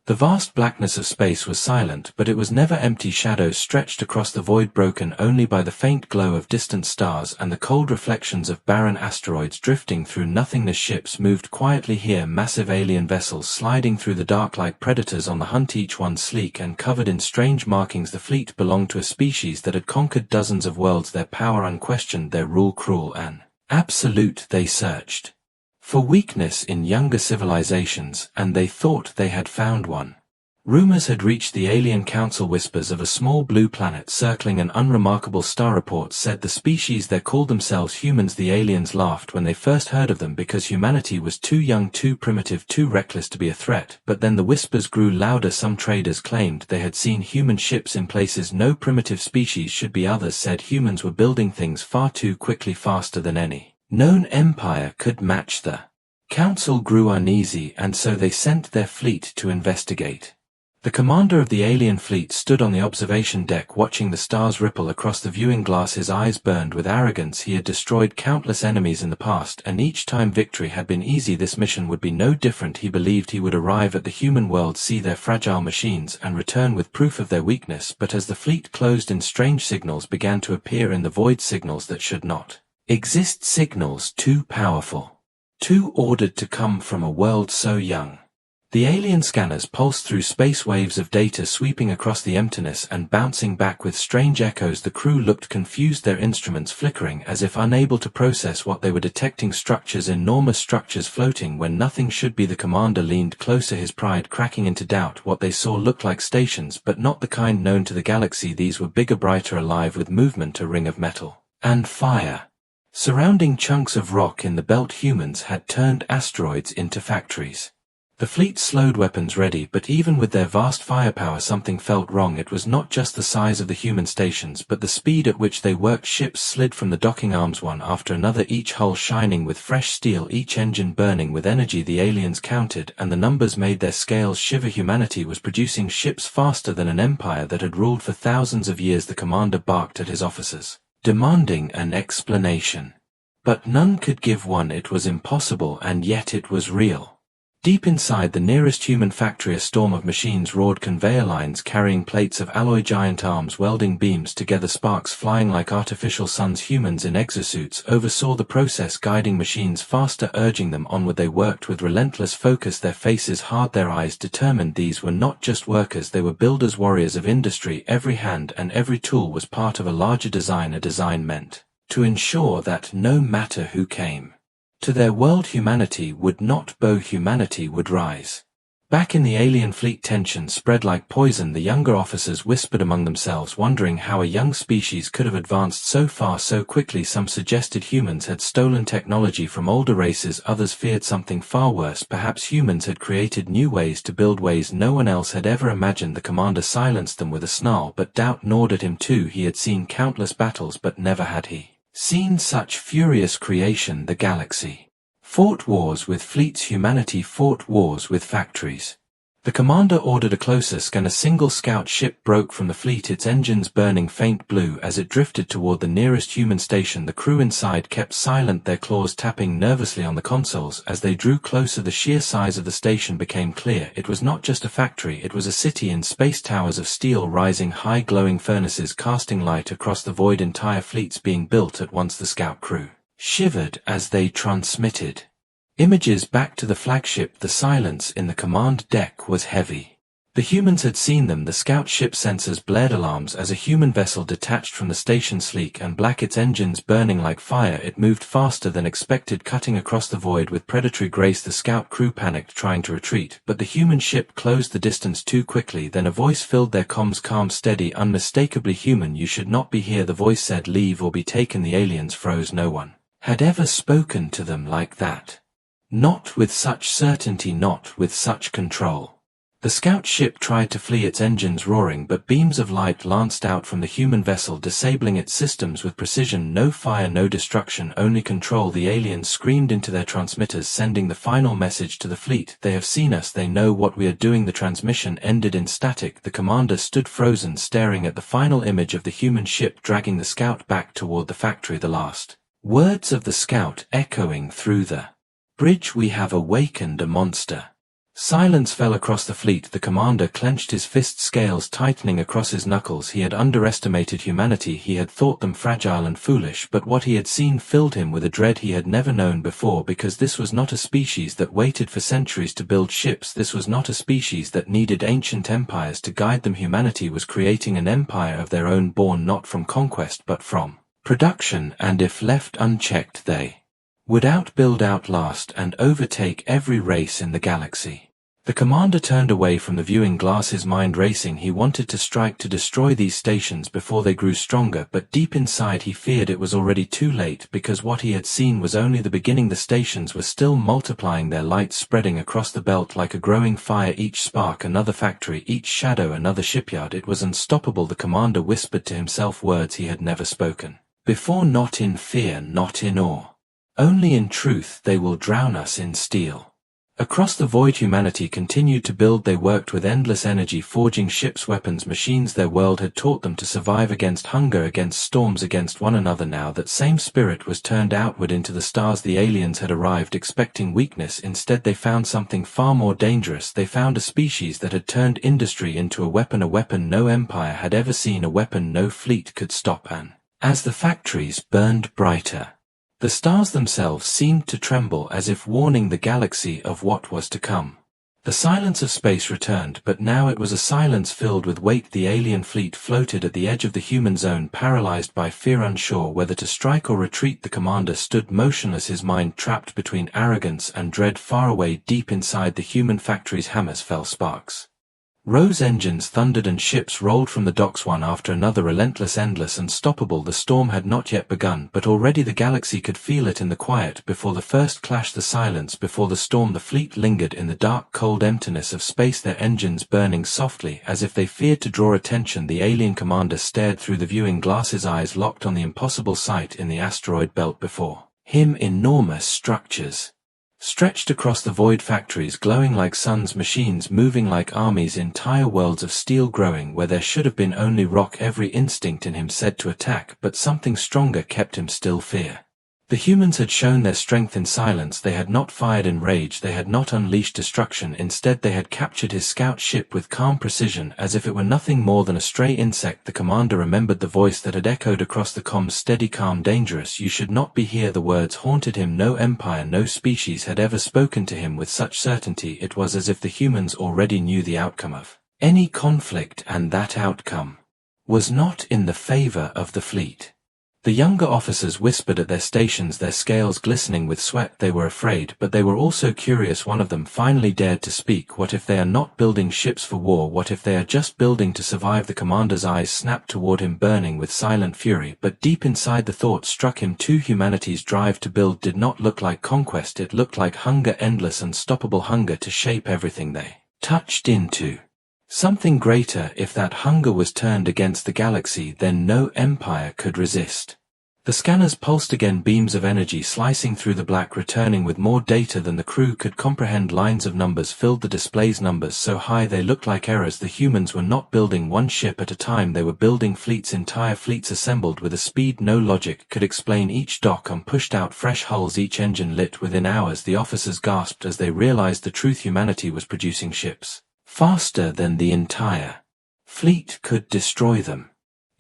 The vast blackness of space was silent, but it was never empty. Shadows stretched across the void, broken only by the faint glow of distant stars and the cold reflections of barren asteroids drifting through nothingness. Ships moved quietly here, massive alien vessels sliding through the dark like predators on the hunt, each one sleek and covered in strange markings. The fleet belonged to a species that had conquered dozens of worlds, their power unquestioned, their rule cruel and absolute. They searched for weakness in younger civilizations, and they thought they had found one. Rumors had reached the alien council, whispers of a small blue planet circling an unremarkable star. Reports said the species there called themselves humans. The aliens laughed when they first heard of them because humanity was too young, too primitive, too reckless to be a threat. But then the whispers grew louder. Some traders claimed they had seen human ships in places no primitive species should be. Others said humans were building things far too quickly, faster than any known empire could match. The council grew uneasy, and so they sent their fleet to investigate. The commander of the alien fleet stood on the observation deck watching the stars ripple across the viewing glass. His eyes burned with arrogance. He had destroyed countless enemies in the past, and each time victory had been easy. This mission would be no different. He believed he would arrive at the human world, see their fragile machines, and return with proof of their weakness. But as the fleet closed in, strange signals began to appear in the void, signals that should not exist, signals too powerful, too ordered to come from a world so young. The alien scanners pulsed through space, waves of data sweeping across the emptiness and bouncing back with strange echoes. The crew looked confused, their instruments flickering as if unable to process what they were detecting. Structures, enormous structures floating when nothing should be. The commander leaned closer, his pride cracking into doubt. What they saw looked like stations, but not the kind known to the galaxy. These were bigger, brighter, alive with movement, a ring of metal and fire surrounding chunks of rock in the belt. Humans had turned asteroids into factories. The fleet slowed, weapons ready, but even with their vast firepower something felt wrong. It was not just the size of the human stations, but the speed at which they worked. Ships slid from the docking arms one after another, each hull shining with fresh steel, each engine burning with energy. The aliens counted, and the numbers made their scales shiver. Humanity was producing ships faster than an empire that had ruled for thousands of years. The commander barked at his officers, demanding an explanation. But none could give one. It was impossible, and yet it was real. Deep inside the nearest human factory, a storm of machines roared, conveyor lines carrying plates of alloy, giant arms welding beams together, sparks flying like artificial suns. Humans in exosuits oversaw the process, guiding machines faster, urging them onward. They worked with relentless focus, their faces hard, their eyes determined. These were not just workers, they were builders, warriors of industry. Every hand and every tool was part of a larger design, a design meant to ensure that no matter who came to their world, humanity would not bow, humanity would rise. Back in the alien fleet, tension spread like poison. The younger officers whispered among themselves, wondering how a young species could have advanced so far so quickly. Some suggested humans had stolen technology from older races, others feared something far worse. Perhaps humans had created new ways to build, ways no one else had ever imagined. The commander silenced them with a snarl, but doubt gnawed at him too. He had seen countless battles, but never had he seen such furious creation. The galaxy fought wars with fleets, humanity fought wars with factories. The commander ordered a closer scan. A single scout ship broke from the fleet, its engines burning faint blue as it drifted toward the nearest human station. The crew inside kept silent, their claws tapping nervously on the consoles. As they drew closer, the sheer size of the station became clear. It was not just a factory, it was a city in space, towers of steel rising high, glowing furnaces casting light across the void, entire fleets being built at once. The scout crew shivered as they transmitted images back to the flagship. The silence in the command deck was heavy. The humans had seen them. The scout ship sensors blared alarms as a human vessel detached from the station, sleek and black, its engines burning like fire. It moved faster than expected, cutting across the void with predatory grace. The scout crew panicked, trying to retreat, but the human ship closed the distance too quickly. Then a voice filled their comms, calm, steady, unmistakably human. "You should not be here," the voice said. "Leave or be taken." The aliens froze. No one had ever spoken to them like that. Not with such certainty, not with such control. The scout ship tried to flee, its engines roaring, but beams of light lanced out from the human vessel, disabling its systems with precision. No fire, no destruction, only control. The aliens screamed into their transmitters, sending the final message to the fleet. "They have seen us, they know what we are doing." The transmission ended in static. The commander stood frozen, staring at the final image of the human ship dragging the scout back toward the factory. The last words of the scout echoing through the bridge: "We have awakened a monster." Silence fell across the fleet. The commander clenched his fist, scales tightening across his knuckles. He had underestimated humanity. He had thought them fragile and foolish, but what he had seen filled him with a dread he had never known before, because this was not a species that waited for centuries to build ships. This was not a species that needed ancient empires to guide them. Humanity was creating an empire of their own, born not from conquest but from production, and if left unchecked they would outbuild, outlast, and overtake every race in the galaxy. The commander turned away from the viewing glass, his mind racing. He wanted to strike, to destroy these stations before they grew stronger, but deep inside he feared it was already too late, because what he had seen was only the beginning. The stations were still multiplying, their light spreading across the belt like a growing fire, each spark another factory, each shadow another shipyard. It was unstoppable. The commander whispered to himself words he had never spoken before, not in fear, not in awe, only in truth. They will drown us in steel. Across the void humanity continued to build. They worked with endless energy, forging ships, weapons, machines. Their world had taught them to survive against hunger, against storms, against one another. Now that same spirit was turned outward into the stars. The aliens had arrived expecting weakness. Instead they found something far more dangerous. They found a species that had turned industry into a weapon no empire had ever seen, a weapon no fleet could stop. And as the factories burned brighter, the stars themselves seemed to tremble, as if warning the galaxy of what was to come. The silence of space returned, but now it was a silence filled with weight. The alien fleet floated at the edge of the human zone, paralyzed by fear, unsure whether to strike or retreat. The commander stood motionless, his mind trapped between arrogance and dread. Far away, deep inside the human factories, hammers fell, sparks rose, engines thundered, and ships rolled from the docks one after another, relentless, endless, unstoppable. The storm had not yet begun, but already the galaxy could feel it in the quiet. Before the first clash, the silence before the storm, the fleet lingered in the dark, cold emptiness of space, their engines burning softly as if they feared to draw attention. The alien commander stared through the viewing glass, his eyes locked on the impossible sight in the asteroid belt before him. Enormous structures stretched across the void, factories glowing like suns, machines moving like armies, entire worlds of steel growing where there should have been only rock. Every instinct in him said to attack, but something stronger kept him still, fear. The humans had shown their strength in silence. They had not fired in rage, they had not unleashed destruction. Instead they had captured his scout ship with calm precision, as if it were nothing more than a stray insect. The commander remembered the voice that had echoed across the comms, steady, calm, dangerous. You should not be here. The words haunted him. No empire, no species had ever spoken to him with such certainty. It was as if the humans already knew the outcome of any conflict, and that outcome was not in the favor of the fleet. The younger officers whispered at their stations, their scales glistening with sweat. They were afraid, but they were also curious. One of them finally dared to speak. What if they are not building ships for war? What if they are just building to survive? The commander's eyes snapped toward him, burning with silent fury, but deep inside the thought struck him too. Humanity's drive to build did not look like conquest, it looked like hunger, endless, unstoppable hunger to shape everything they touched into something greater. If that hunger was turned against the galaxy, then no empire could resist. The scanners pulsed again, beams of energy slicing through the black, returning with more data than the crew could comprehend. Lines of numbers filled the displays, numbers so high they looked like errors. The humans were not building one ship at a time, they were building fleets, entire fleets assembled with a speed no logic could explain. Each dock pushed out fresh hulls, each engine lit within hours. The officers gasped as they realized the truth. Humanity was producing ships faster than the entire fleet could destroy them.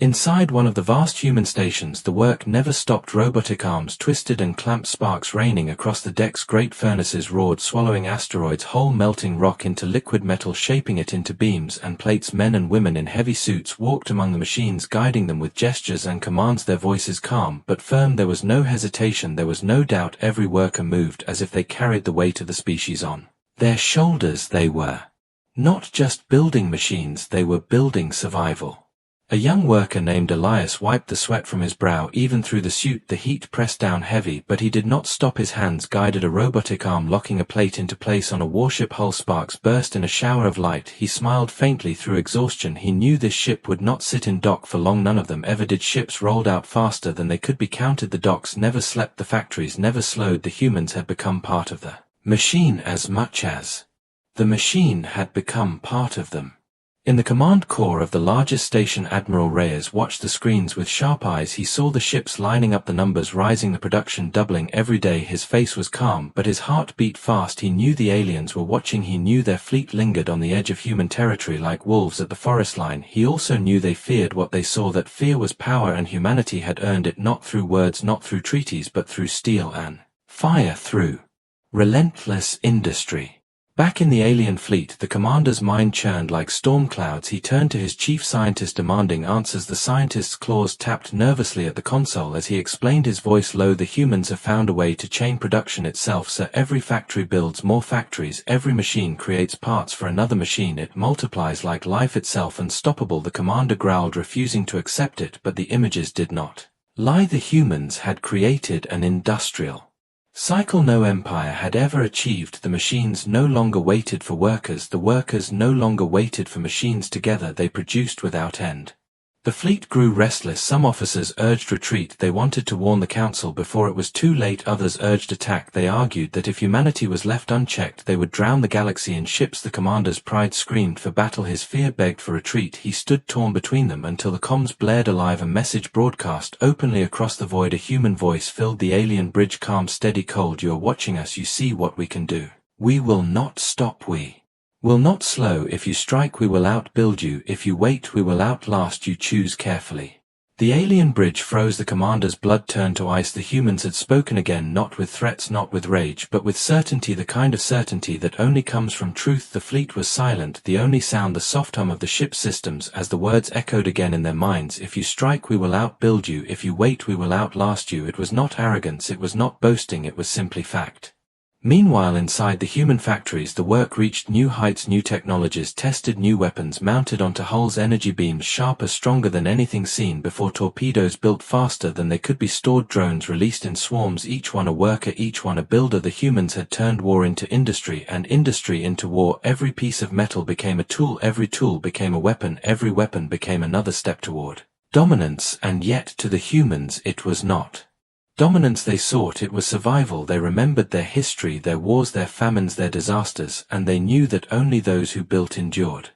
Inside one of the vast human stations, the work never stopped. Robotic arms twisted and clamped, sparks raining across the decks. Great furnaces roared, swallowing asteroids whole, melting rock into liquid metal, shaping it into beams and plates. Men and women in heavy suits walked among the machines, guiding them with gestures and commands, their voices calm but firm. There was no hesitation, there was no doubt. Every worker moved as if they carried the weight of the species on their shoulders. They were not just building machines, they were building survival. A young worker named Elias wiped the sweat from his brow. Even through the suit the heat pressed down heavy, but he did not stop. His hands guided a robotic arm, locking a plate into place on a warship hull. Sparks burst in a shower of light. He smiled faintly through exhaustion. He knew this ship would not sit in dock for long. None of them ever did. Ships rolled out faster than they could be counted. The docks never slept, the factories never slowed. The humans had become part of the machine as much as the machine had become part of them. In the command core of the largest station, Admiral Reyes watched the screens with sharp eyes. He saw the ships lining up, the numbers rising, the production doubling every day. His face was calm, but his heart beat fast. He knew the aliens were watching. He knew their fleet lingered on the edge of human territory like wolves at the forest line. He also knew they feared what they saw, that fear was power, and humanity had earned it, not through words, not through treaties, but through steel and fire, through relentless industry. Back in the alien fleet, the commander's mind churned like storm clouds. He turned to his chief scientist, demanding answers. The scientist's claws tapped nervously at the console as he explained, his voice low. The humans have found a way to chain production itself, sir. Every factory builds more factories. Every machine creates parts for another machine. It multiplies like life itself, unstoppable. The commander growled, refusing to accept it, but the images did not lie. The humans had created an industrial cycle no empire had ever achieved. The machines no longer waited for workers. The workers no longer waited for machines. Together they produced without end. The fleet grew restless. Some officers urged retreat. They wanted to warn the council before it was too late. Others urged attack. They argued that if humanity was left unchecked, they would drown the galaxy in ships. The commander's pride screamed for battle. His fear begged for retreat. He stood torn between them until the comms blared alive. A message broadcast openly across the void. A human voice filled the alien bridge, calm, steady, cold. You are watching us. You see what we can do. We will not stop. We will not slow. If you strike, we will outbuild you. If you wait, we will outlast you. Choose carefully. The alien bridge froze. The commander's blood turned to ice. The humans had spoken again, not with threats, not with rage, but with certainty, the kind of certainty that only comes from truth. The fleet was silent, the only sound the soft hum of the ship's systems as the words echoed again in their minds. If you strike, we will outbuild you. If you wait, we will outlast you. It was not arrogance, it was not boasting, it was simply fact. Meanwhile, inside the human factories, the work reached new heights. New technologies tested, new weapons mounted onto hulls, energy beams sharper, stronger than anything seen before, torpedoes built faster than they could be stored, drones released in swarms, each one a worker, each one a builder. The humans had turned war into industry, and industry into war. Every piece of metal became a tool, every tool became a weapon, every weapon became another step toward dominance. And yet to the humans it was not dominance they sought, it was survival. They remembered their history, their wars, their famines, their disasters, and they knew that only those who built endured.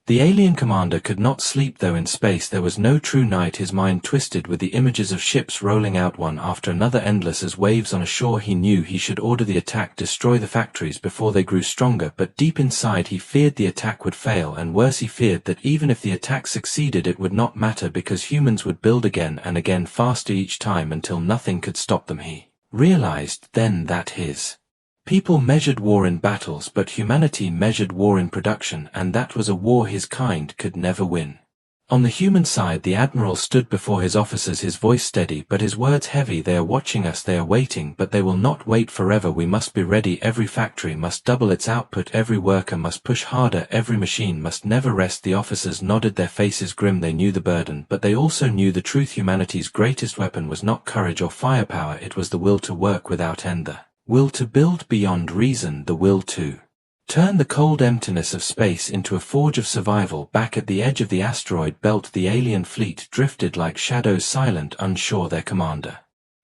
The alien commander could not sleep, though in space there was no true night. His mind twisted with the images of ships rolling out one after another, endless as waves on a shore. He knew he should order the attack, destroy the factories before they grew stronger, but deep inside he feared the attack would fail, and worse, he feared that even if the attack succeeded it would not matter, because humans would build again and again, faster each time, until nothing could stop them. He realized then that his people measured war in battles, but humanity measured war in production, and that was a war his kind could never win. On the human side, the admiral stood before his officers, his voice steady, but his words heavy. They are watching us, they are waiting, but they will not wait forever. We must be ready. Every factory must double its output, every worker must push harder, every machine must never rest. The officers nodded, their faces grim. They knew the burden, but they also knew the truth. Humanity's greatest weapon was not courage or firepower, it was the will to work without end, the will to build beyond reason, the will to turn the cold emptiness of space into a forge of survival. Back at the edge of the asteroid belt, the alien fleet drifted like shadows, silent, unsure. Their commander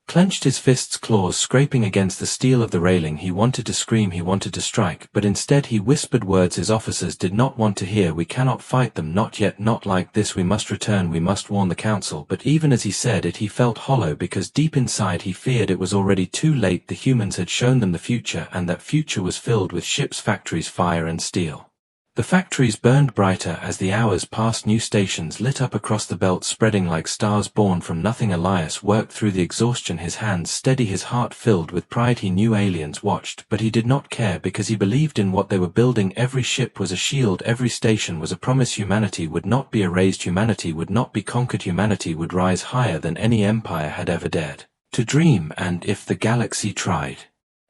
clenched his fists, claws scraping against the steel of the railing. He wanted to scream, he wanted to strike, but instead he whispered words his officers did not want to hear. We cannot fight them, not yet, not like this. We must return, we must warn the council. But even as he said it, he felt hollow, because deep inside he feared it was already too late. The humans had shown them the future, and that future was filled with ships, factories, fire and steel. The factories burned brighter as the hours passed. New stations lit up across the belt, spreading like stars born from nothing. Elias worked through the exhaustion, his hands steady, his heart filled with pride. He knew aliens watched, but he did not care, because he believed in what they were building. Every ship was a shield, every station was a promise. Humanity would not be erased, humanity would not be conquered, humanity would rise higher than any empire had ever dared to dream. And if the galaxy tried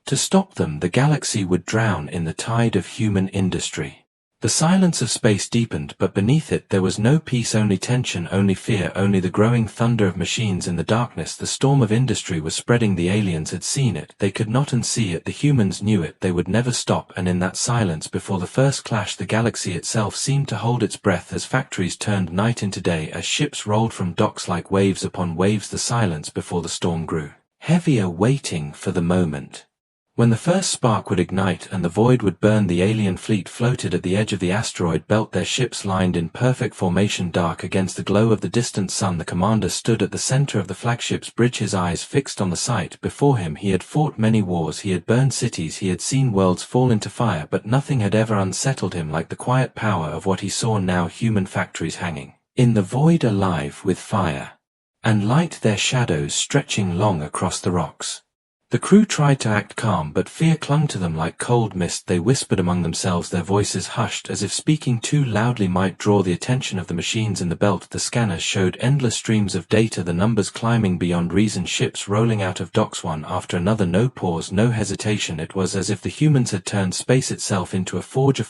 to stop them, the galaxy would drown in the tide of human industry. The silence of space deepened, but beneath it there was no peace, only tension, only fear, only the growing thunder of machines. In the darkness the storm of industry was spreading. The aliens had seen it, they could not unsee it. The humans knew it, they would never stop. And in that silence before the first clash, the galaxy itself seemed to hold its breath as factories turned night into day, as ships rolled from docks like waves upon waves. The silence before the storm grew heavier, waiting for the moment When the first spark would ignite and the void would burn, the alien fleet floated at the edge of the asteroid belt, their ships lined in perfect formation, dark against the glow of the distant sun. The commander stood at the center of the flagship's bridge, his eyes fixed on the sight before him. He had fought many wars, he had burned cities, he had seen worlds fall into fire, but nothing had ever unsettled him like the quiet power of what he saw now: human factories hanging in the void, alive with fire and light, their shadows stretching long across the rocks. The crew tried to act calm, but fear clung to them like cold mist. They whispered among themselves, their voices hushed, as if speaking too loudly might draw the attention of the machines in the belt. The scanners showed endless streams of data, the numbers climbing beyond reason, ships rolling out of docks one after another, no pause, no hesitation. It was as if the humans had turned space itself into a forge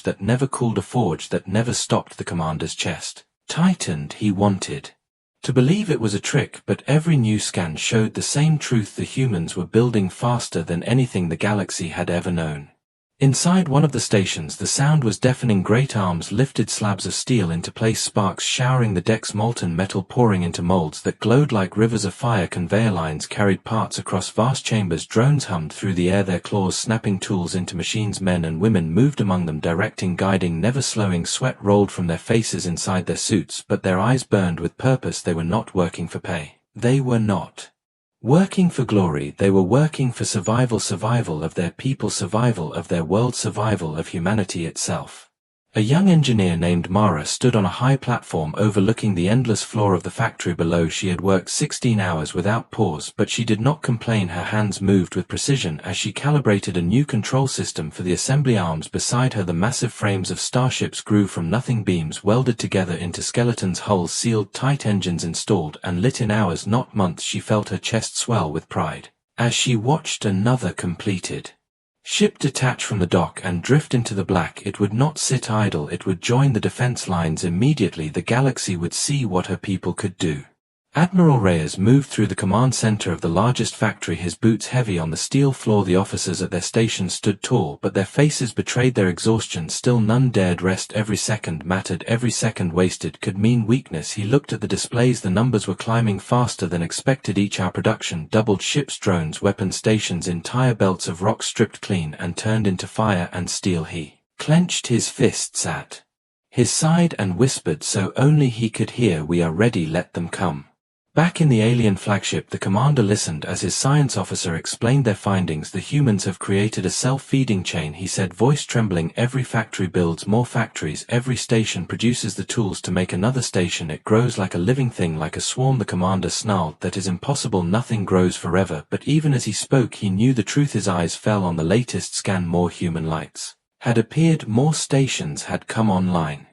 that never cooled, a forge that never stopped. The commander's chest tightened. He wanted to believe it was a trick, but every new scan showed the same truth: the humans were building faster than anything the galaxy had ever known. Inside one of the stations, the sound was deafening. Great arms lifted slabs of steel into place, sparks showering the decks, molten metal pouring into molds that glowed like rivers of fire. Conveyor lines carried parts across vast chambers, drones hummed through the air, their claws snapping tools into machines. Men and women moved among them, directing, guiding, never slowing. Sweat rolled from their faces inside their suits, but their eyes burned with purpose. They were not working for pay. They were not working for glory. They were working for survival, survival of their people, survival of their world, survival of humanity itself. A young engineer named Mara stood on a high platform overlooking the endless floor of the factory below. She had worked 16 hours without pause, but she did not complain. Her hands moved with precision as she calibrated a new control system for the assembly arms. Beside her, the massive frames of starships grew from nothing, beams welded together into skeletons, hulls sealed tight, engines installed and lit in hours, not months. She felt her chest swell with pride as she watched another completed ship detach from the dock and drift into the black. It would not sit idle, it would join the defense lines immediately. The galaxy would see what her people could do. Admiral Reyes moved through the command center of the largest factory, his boots heavy on the steel floor. The officers at their stations stood tall, but their faces betrayed their exhaustion. Still none dared rest. Every second mattered, every second wasted could mean weakness. He looked at the displays, the numbers were climbing faster than expected. Each hour production doubled, ships, drones, weapon stations, entire belts of rock stripped clean and turned into fire and steel. He clenched his fists at his side and whispered so only he could hear, "We are ready, let them come." Back in the alien flagship, the commander listened as his science officer explained their findings. "The humans have created a self-feeding chain," he said, voice trembling. "Every factory builds more factories, every station produces the tools to make another station. It grows like a living thing, like a swarm." The commander snarled, "That is impossible, nothing grows forever." But even as he spoke, he knew the truth. His eyes fell on the latest scan. More human lights had appeared, more stations had come online.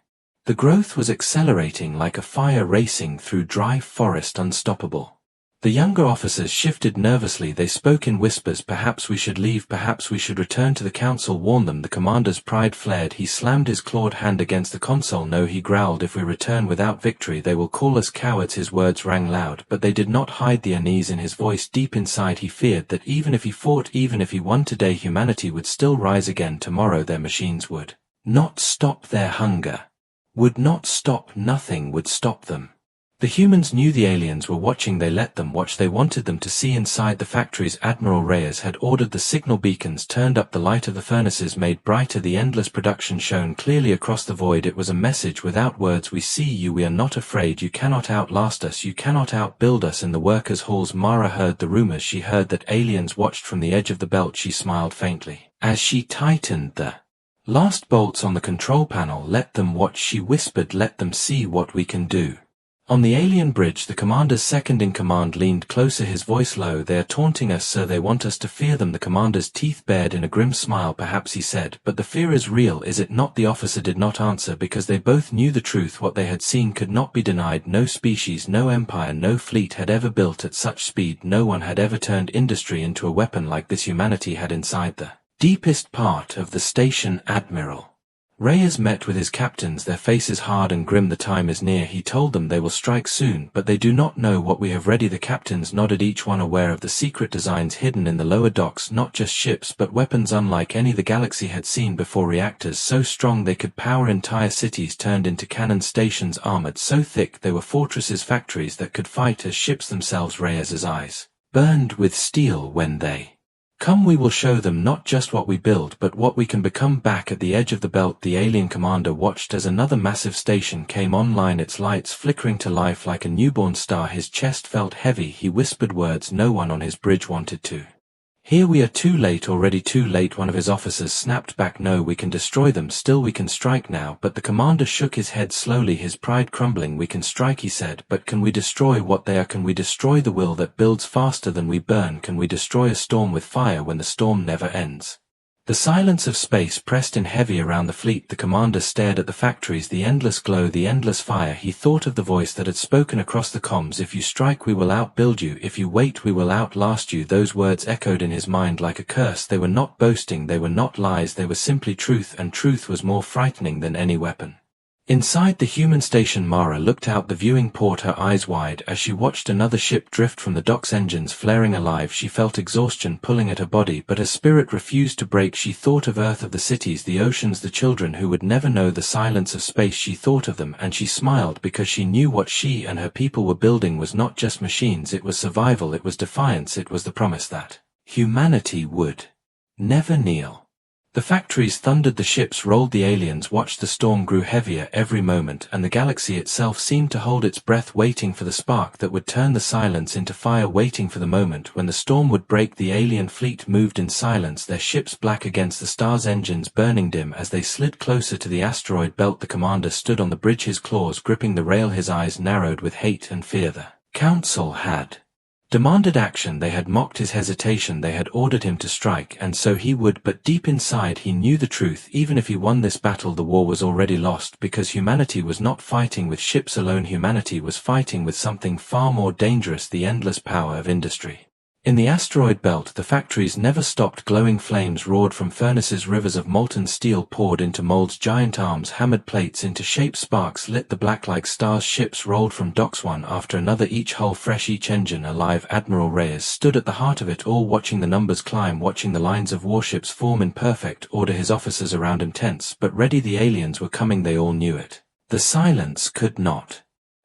The growth was accelerating like a fire racing through dry forest, unstoppable. The younger officers shifted nervously. They spoke in whispers. "Perhaps we should leave, perhaps we should return to the council, warn them." The commander's pride flared. He slammed his clawed hand against the console. "No," he growled, "if we return without victory, they will call us cowards." His words rang loud, but they did not hide the unease in his voice. Deep inside he feared that even if he fought, even if he won today, humanity would still rise again tomorrow. Their machines would not stop their hunger. Would not stop. Nothing would stop them. The humans knew the aliens were watching. They let them watch. They wanted them to see inside the factories. Admiral Reyes had ordered the signal beacons turned up, the light of the furnaces made brighter, the endless production shone clearly across the void. It was a message without words: "We see you, we are not afraid, you cannot outlast us, you cannot outbuild us." In the workers' halls, Mara heard the rumors. She heard that aliens watched from the edge of the belt. She smiled faintly as she tightened the last bolts on the control panel. "Let them watch," she whispered, "let them see what we can do." On the alien bridge, the commander's second-in-command leaned closer, his voice low. "They are taunting us, sir, they want us to fear them." The commander's teeth bared in a grim smile. "Perhaps," he said, "but the fear is real, is it not?" The officer did not answer, because they both knew the truth. What they had seen could not be denied. No species, no empire, no fleet had ever built at such speed. No one had ever turned industry into a weapon like this. Humanity had inside the deepest part of the station. Admiral Reyes met with his captains, their faces hard and grim. "The time is near," he told them. "They will strike soon, but they do not know what we have ready." The captains nodded, each one aware of the secret designs hidden in the lower docks. Not just ships, but weapons unlike any the galaxy had seen before. Reactors so strong they could power entire cities turned into cannon stations, armored so thick they were fortresses, factories that could fight as ships themselves. Reyes's eyes burned with steel when they Come, we will show them not just what we build but what we can become. Back at the edge of the belt, the alien commander watched as another massive station came online, its lights flickering to life like a newborn star. His chest felt heavy. He whispered words no one on his bridge wanted to hear. "We are too late, already too late." One of his officers snapped back. "No, we can destroy them still, we can strike now." But the commander shook his head slowly, his pride crumbling. "We can strike," he said, "but can we destroy what they are? Can we destroy the will that builds faster than we burn? Can we destroy a storm with fire when the storm never ends?" The silence of space pressed in heavy around the fleet. The commander stared at the factories, the endless glow, the endless fire. He thought of the voice that had spoken across the comms, "If you strike, we will outbuild you. If you wait, we will outlast you." Those words echoed in his mind like a curse. They were not boasting, they were not lies, they were simply truth, and truth was more frightening than any weapon. Inside the human station, Mara looked out the viewing port, her eyes wide, as she watched another ship drift from the docks, engines flaring alive. She felt exhaustion pulling at her body, but her spirit refused to break. She thought of Earth, of the cities, the oceans, the children who would never know the silence of space. She thought of them, and she smiled because she knew what she and her people were building was not just machines, it was survival, it was defiance, it was the promise that humanity would never kneel. The factories thundered, the ships rolled, the aliens watched. The storm grew heavier every moment, and the galaxy itself seemed to hold its breath, waiting for the spark that would turn the silence into fire, waiting for the moment when the storm would break. The alien fleet moved in silence, their ships black against the stars, engines burning dim. As they slid closer to the asteroid belt, the commander stood on the bridge, his claws gripping the rail, his eyes narrowed with hate and fear. The Council had demanded action, they had mocked his hesitation, they had ordered him to strike, and so he would. But deep inside he knew the truth. Even if he won this battle, the war was already lost, because humanity was not fighting with ships alone. Humanity was fighting with something far more dangerous, the endless power of industry. In the asteroid belt, the factories never stopped. Glowing flames roared from furnaces, rivers of molten steel poured into molds, giant arms hammered plates into shape, sparks lit the black like stars. Ships rolled from docks one after another, each hull fresh, each engine alive. Admiral Reyes stood at the heart of it all, watching the numbers climb, watching the lines of warships form in perfect order, his officers around him tense but ready. The aliens were coming, they all knew it. The silence could not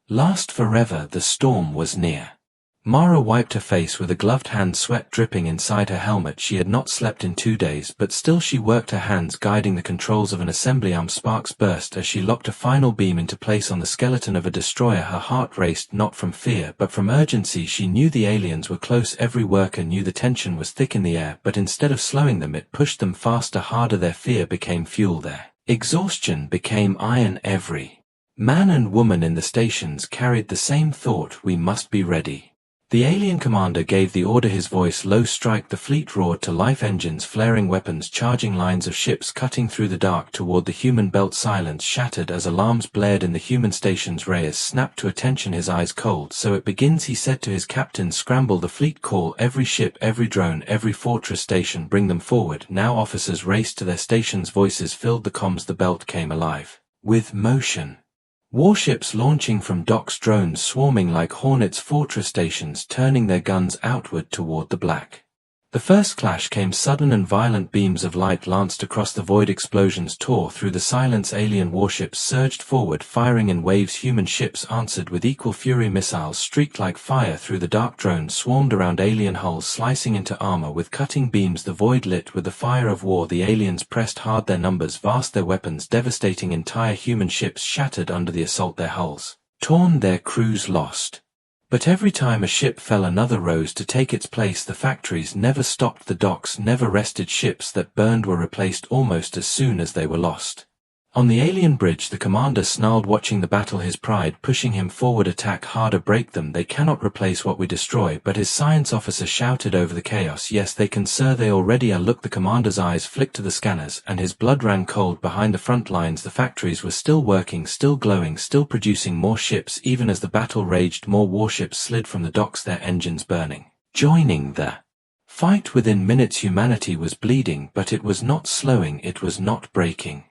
last forever, the storm was near. Mara wiped her face with a gloved hand, sweat dripping inside her helmet. She had not slept in 2 days, but still she worked her hands guiding the controls of an assembly arm. Sparks burst as she locked a final beam into place on the skeleton of a destroyer. Her heart raced, not from fear but from urgency. She knew the aliens were close, every worker knew the tension was thick in the air, but instead of slowing them, it pushed them faster, harder. Their fear became fuel, their exhaustion became iron. Every man and woman in the stations carried the same thought: we must be ready. The alien commander gave the order, his voice low. Strike. The fleet roared to life, engines flaring, weapons charging, lines of ships cutting through the dark toward the human belt. Silence shattered as alarms blared in the human stations. Reyes snapped to attention, his eyes cold. "So it begins," he said to his captain. "Scramble the fleet, call every ship, every drone, every fortress station, bring them forward now." Officers raced to their stations, voices filled the comms. The belt came alive with motion. Warships launching from docks, drones swarming like hornets, fortress stations turning their guns outward toward the black. The first clash came sudden and violent. Beams of light lanced across the void, explosions tore through the silence. Alien warships surged forward, firing in waves. Human ships answered with equal fury. Missiles streaked like fire through the dark, drones swarmed around alien hulls, slicing into armor with cutting beams. The void lit with the fire of war. The aliens pressed hard, their numbers vast, their weapons devastating. Entire human ships shattered under the assault, their hulls torn, their crews lost. But every time a ship fell, another rose to take its place. The factories never stopped, the docks never rested. Ships that burned were replaced almost as soon as they were lost. On the alien bridge, the commander snarled, watching the battle, his pride pushing him forward. "Attack harder, break them. They cannot replace what we destroy." But his science officer shouted over the chaos, "Yes, they can, sir, they already are." Look, the commander's eyes flicked to the scanners, and his blood ran cold. Behind the front lines, the factories were still working, still glowing, still producing more ships. Even as the battle raged, more warships slid from the docks, their engines burning, joining the fight. Within minutes, humanity was bleeding, but it was not slowing, it was not breaking.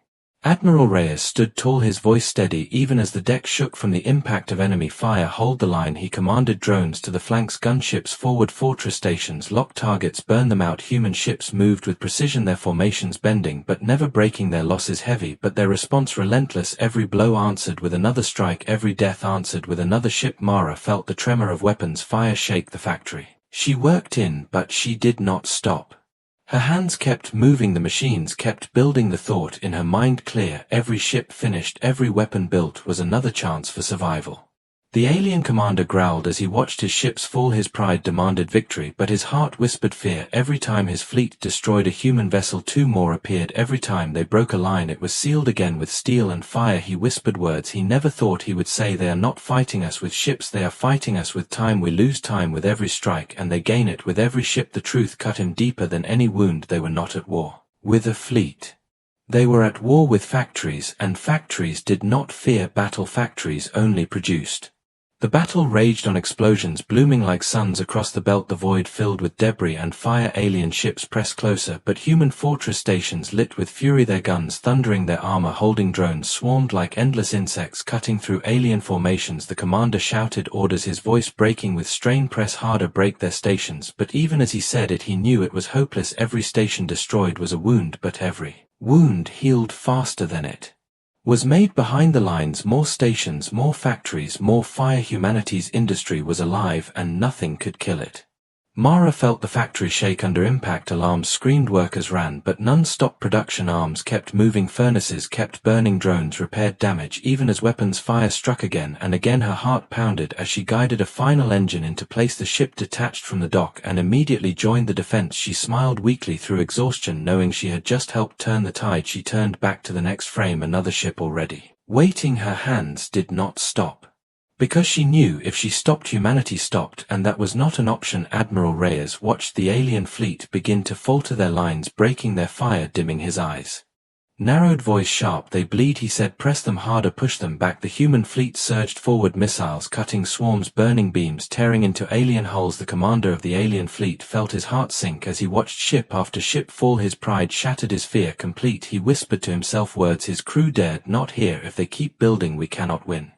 Admiral Reyes stood tall, his voice steady even as the deck shook from the impact of enemy fire. "Hold the line," he commanded. Drones to the flanks, gunships forward, fortress stations lock targets, burn them out. Human ships moved with precision, their formations bending but never breaking, their losses heavy but their response relentless. Every blow answered with another strike, every death answered with another ship. Mara felt the tremor of weapons fire shake the factory. She worked in, but she did not stop. Her hands kept moving, the machines kept building, the thought in her mind clear: every ship finished, every weapon built was another chance for survival. The alien commander growled as he watched his ships fall. His pride demanded victory, but his heart whispered fear. Every time his fleet destroyed a human vessel, two more appeared. Every time they broke a line, it was sealed again with steel and fire. He whispered words he never thought he would say: they are not fighting us with ships, they are fighting us with time. We lose time with every strike, and they gain it with every ship. The truth cut him deeper than any wound. They were not at war with a fleet. They were at war with factories, and factories did not fear battle. Factories only produced. The battle raged on, explosions blooming like suns across the belt, the void filled with debris and fire. Alien ships pressed closer, but human fortress stations lit with fury, their guns thundering, their armor holding. Drones swarmed like endless insects cutting through alien formations. The commander shouted orders, his voice breaking with strain: press harder, break their stations. But even as he said it, he knew it was hopeless. Every station destroyed was a wound, but every wound healed faster than it was made. Behind the lines, more stations, more factories, more fire. Humanity's industry was alive, and nothing could kill it. Mara felt the factory shake under impact. Alarms screamed, workers ran, but none stopped production. Arms kept moving, furnaces kept burning, drones repaired damage. Even as weapons fire struck again and again, her heart pounded as she guided a final engine into place. The ship detached from the dock and immediately joined the defense. She smiled weakly through exhaustion, knowing she had just helped turn the tide. She turned back to the next frame, another ship already waiting. Her hands did not stop, because she knew if she stopped, humanity stopped, and that was not an option. Admiral Reyes watched the alien fleet begin to falter, their lines breaking, their fire dimming. His eyes narrowed, voice sharp: they bleed, he said. Press them harder, push them back. The human fleet surged forward, missiles cutting swarms, burning beams tearing into alien hulls. The commander of the alien fleet felt his heart sink as he watched ship after ship fall. His pride shattered, his fear complete. He whispered to himself words his crew dared not hear: if they keep building, we cannot win.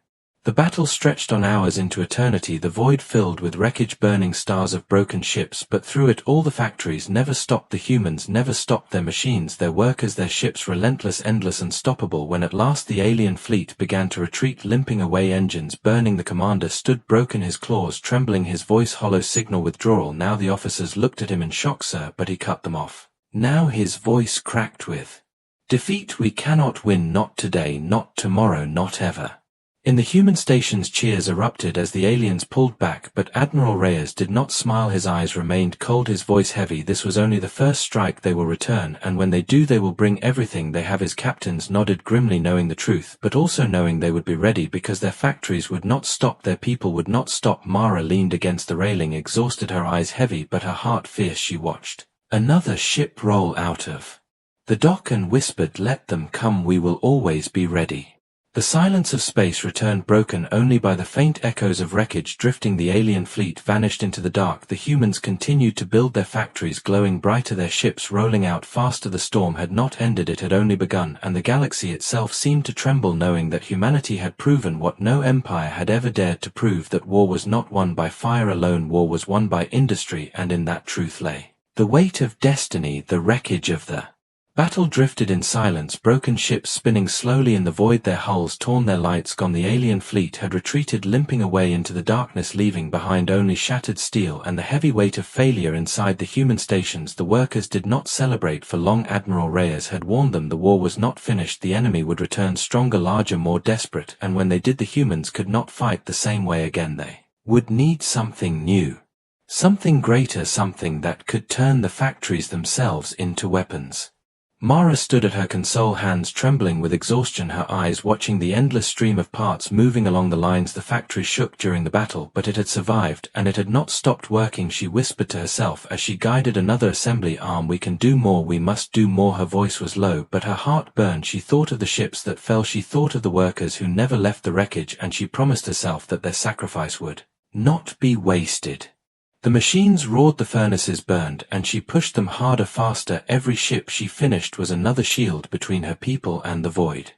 The battle stretched on hours into eternity, the void filled with wreckage, burning stars of broken ships. But through it all, the factories never stopped, the humans never stopped, their machines, their workers, their ships, relentless, endless, unstoppable. When at last the alien fleet began to retreat, limping away, engines burning, the commander stood broken, his claws trembling, his voice hollow: signal withdrawal now. The officers looked at him in shock. Sir, but he cut them off. Now his voice cracked with defeat. We cannot win, not today, not tomorrow, not ever. In the human stations, cheers erupted as the aliens pulled back, but Admiral Reyes did not smile. His eyes remained cold, his voice heavy. This was only the first strike. They will return, and when they do, they will bring everything they have. His captains nodded grimly, knowing the truth, but also knowing they would be ready, because their factories would not stop, their people would not stop. Mara leaned against the railing, exhausted, her eyes heavy, but her heart fierce. She watched another ship roll out of the dock and whispered, let them come, we will always be ready. The silence of space returned, broken only by the faint echoes of wreckage drifting. The alien fleet vanished into the dark. The humans continued to build their factories, glowing brighter, their ships rolling out faster. The storm had not ended, it had only begun, and the galaxy itself seemed to tremble, knowing that humanity had proven what no empire had ever dared to prove, that war was not won by fire alone, war was won by industry, and in that truth lay the weight of destiny. The wreckage of the battle drifted in silence, broken ships spinning slowly in the void, their hulls torn, their lights gone. The alien fleet had retreated, limping away into the darkness, leaving behind only shattered steel and the heavy weight of failure inside the human stations. The workers did not celebrate for long. Admiral Reyes had warned them the war was not finished, the enemy would return stronger, larger, more desperate, and when they did, the humans could not fight the same way again. They would need something new, something greater, something that could turn the factories themselves into weapons. Mara stood at her console, hands trembling with exhaustion, her eyes watching the endless stream of parts moving along the lines. The factory shook during the battle, but it had survived, and it had not stopped working. She whispered to herself as she guided another assembly arm, we can do more, we must do more. Her voice was low, but her heart burned. She thought of the ships that fell, she thought of the workers who never left the wreckage, and she promised herself that their sacrifice would not be wasted. The machines roared, the furnaces burned, and she pushed them harder, faster. Every ship she finished was another shield between her people and the void.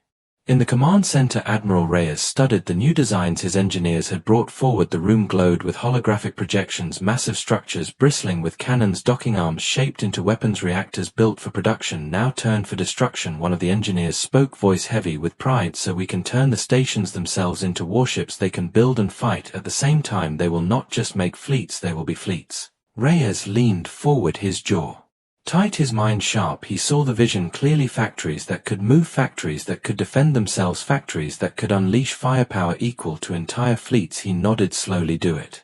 In the command center, Admiral Reyes studied the new designs his engineers had brought forward. The room glowed with holographic projections, massive structures bristling with cannons, docking arms shaped into weapons, reactors built for production, now turned for destruction. One of the engineers spoke, voice heavy with pride, so we can turn the stations themselves into warships. They can build and fight at the same time. They will not just make fleets, they will be fleets. Reyes leaned forward, his jaw Tight his mind sharp, he saw the vision clearly, factories that could move, factories that could defend themselves, factories that could unleash firepower equal to entire fleets. He nodded slowly. Do it.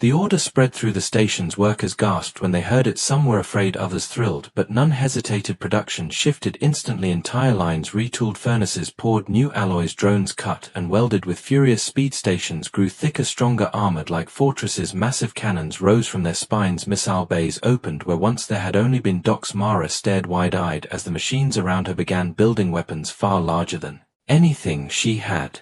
The order spread through the stations. Workers gasped when they heard it. Some were afraid, others thrilled, but none hesitated. Production shifted instantly. Entire lines retooled, furnaces poured new alloys, drones cut and welded with furious speed. Stations grew thicker, stronger, armored like fortresses. Massive cannons rose from their spines. Missile bays opened where once there had only been docks. Mara stared wide-eyed as the machines around her began building weapons far larger than anything she had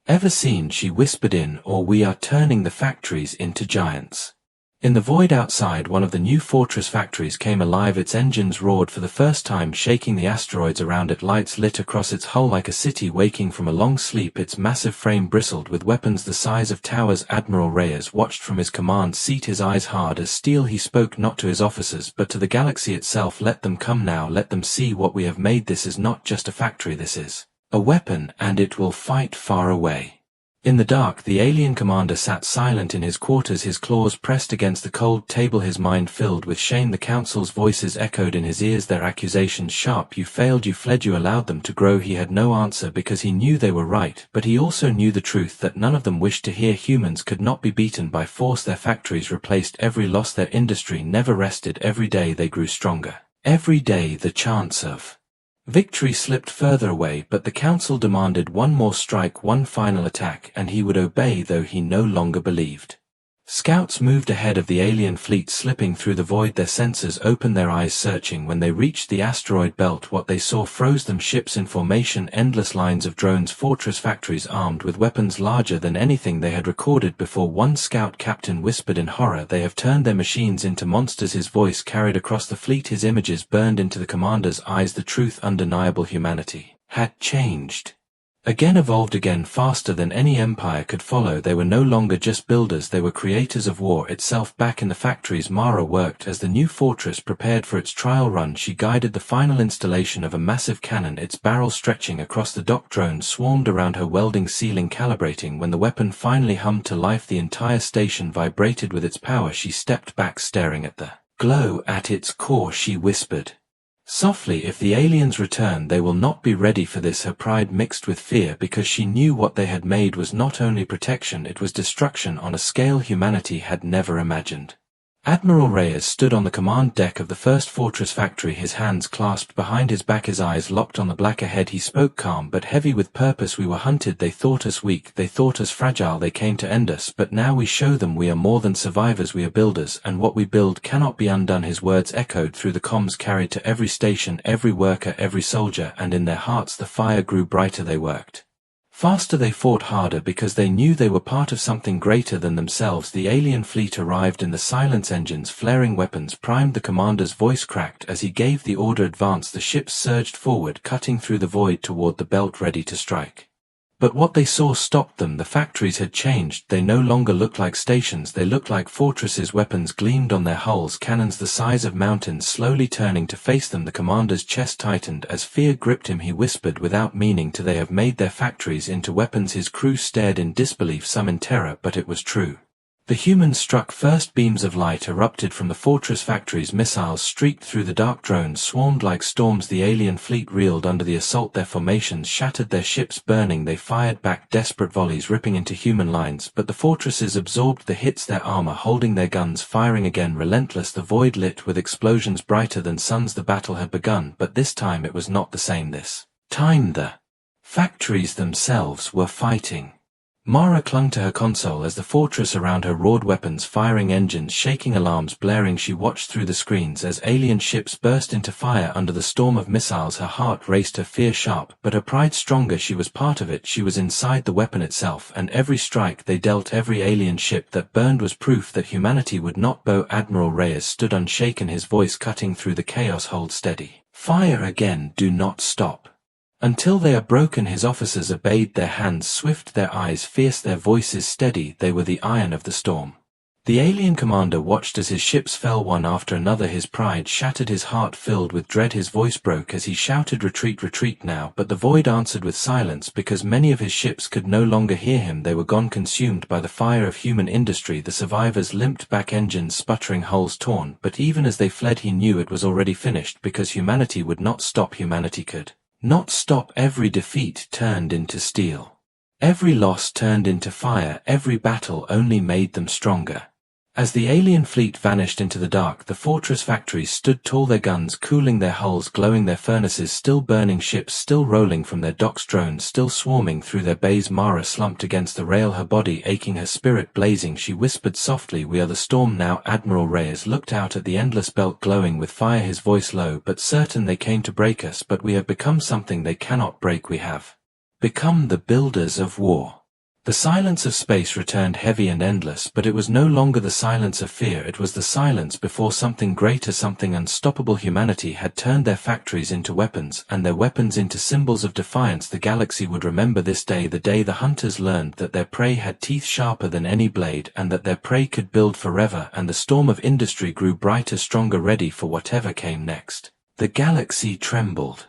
ever seen. She whispered in, "Or we are turning the factories into giants." In the void outside, one of the new fortress factories came alive. Its engines roared for the first time, shaking the asteroids around it. Lights lit across its hull like a city waking from a long sleep. Its massive frame bristled with weapons the size of towers. Admiral Reyes watched from his command seat, his eyes hard as steel. He spoke not to his officers but to the galaxy itself. "Let them come now, let them see what we have made. This is not just a factory, this is a weapon, and it will fight far away." In the dark, the alien commander sat silent in his quarters, his claws pressed against the cold table, his mind filled with shame. The council's voices echoed in his ears, their accusations sharp. "You failed, you fled, you allowed them to grow." He had no answer because he knew they were right, but he also knew the truth that none of them wished to hear. Humans could not be beaten by force. Their factories replaced every loss. Their industry never rested. Every day they grew stronger. Every day the chance of victory slipped further away, but the council demanded one more strike, one final attack, and he would obey though he no longer believed. Scouts moved ahead of the alien fleet, slipping through the void, their sensors open, their eyes searching. When they reached the asteroid belt, what they saw froze them. Ships in formation, endless lines of drones, fortress factories armed with weapons larger than anything they had recorded before. One scout captain whispered in horror, "They have turned their machines into monsters." His voice carried across the fleet, his images burned into the commander's eyes. The truth, undeniable, humanity had changed. Again, evolved again, faster than any empire could follow. They were no longer just builders, they were creators of war itself. Back in the factories, Mara worked as the new fortress prepared for its trial run. She guided the final installation of a massive cannon, its barrel stretching across the dock. Drones swarmed around her, welding, sealing, calibrating. When the weapon finally hummed to life, the entire station vibrated with its power. She stepped back, staring at the glow at its core. She whispered softly, "If the aliens return, they will not be ready for this." Her pride mixed with fear because she knew what they had made was not only protection, it was destruction on a scale humanity had never imagined. Admiral Reyes stood on the command deck of the first fortress factory, his hands clasped behind his back, his eyes locked on the black ahead. He spoke calm but heavy with purpose. "We were hunted, they thought us weak, they thought us fragile, they came to end us, but now we show them we are more than survivors, we are builders, and what we build cannot be undone." His words echoed through the comms, carried to every station, every worker, every soldier, and in their hearts the fire grew brighter. They worked faster, they fought harder because they knew they were part of something greater than themselves. The alien fleet arrived in the silence, engines flaring, weapons primed. The commander's voice cracked as he gave the order, "Advance." The ships surged forward, cutting through the void toward the belt, ready to strike. But what they saw stopped them. The factories had changed. They no longer looked like stations, they looked like fortresses. Weapons gleamed on their hulls, cannons the size of mountains slowly turning to face them. The commander's chest tightened as fear gripped him. He whispered without meaning to, "They have made their factories into weapons." His crew stared in disbelief, some in terror, but it was true. The humans struck first. Beams of light erupted from the fortress factories. Missiles streaked through the dark. Drones swarmed like storms. The alien fleet reeled under the assault, their formations shattered, their ships burning. They fired back, desperate volleys ripping into human lines, but the fortresses absorbed the hits, their armor holding their guns, firing again, relentless. The void lit with explosions brighter than suns. The battle had begun, but this time it was not the same. This time the factories themselves were fighting. Mara clung to her console as the fortress around her roared, weapons firing, engines shaking, alarms blaring. She watched through the screens as alien ships burst into fire under the storm of missiles. Her heart raced, her fear sharp, but her pride stronger. She was part of it, she was inside the weapon itself, and every strike they dealt, every alien ship that burned was proof that humanity would not bow. Admiral Reyes stood unshaken, his voice cutting through the chaos. "Hold steady. Fire again, do not stop until they are broken." His officers obeyed, their hands swift, their eyes fierce, their voices steady. They were the iron of the storm. The alien commander watched as his ships fell one after another. His pride shattered, his heart filled with dread. His voice broke as he shouted, "Retreat, retreat now!" But the void answered with silence, because many of his ships could no longer hear him. They were gone, consumed by the fire of human industry. The survivors limped back, engines sputtering, hulls torn, but even as they fled he knew it was already finished, because humanity would not stop. Humanity could not stop. Every defeat turned into steel. Every loss turned into fire. Every battle only made them stronger. As the alien fleet vanished into the dark, the fortress factories stood tall, their guns cooling, their hulls glowing, their furnaces still burning, ships still rolling from their docks, drones still swarming through their bays. Mara slumped against the rail, her body aching, her spirit blazing. She whispered softly, "We are the storm now." Admiral Reyes looked out at the endless belt glowing with fire, his voice low but certain. "They came to break us, but we have become something they cannot break. We have become the builders of war." The silence of space returned, heavy and endless, but it was no longer the silence of fear. It was the silence before something greater, something unstoppable. Humanity had turned their factories into weapons, and their weapons into symbols of defiance. The galaxy would remember this day, the day the hunters learned that their prey had teeth sharper than any blade, and that their prey could build forever. And the storm of industry grew brighter, stronger, ready for whatever came next. The galaxy trembled.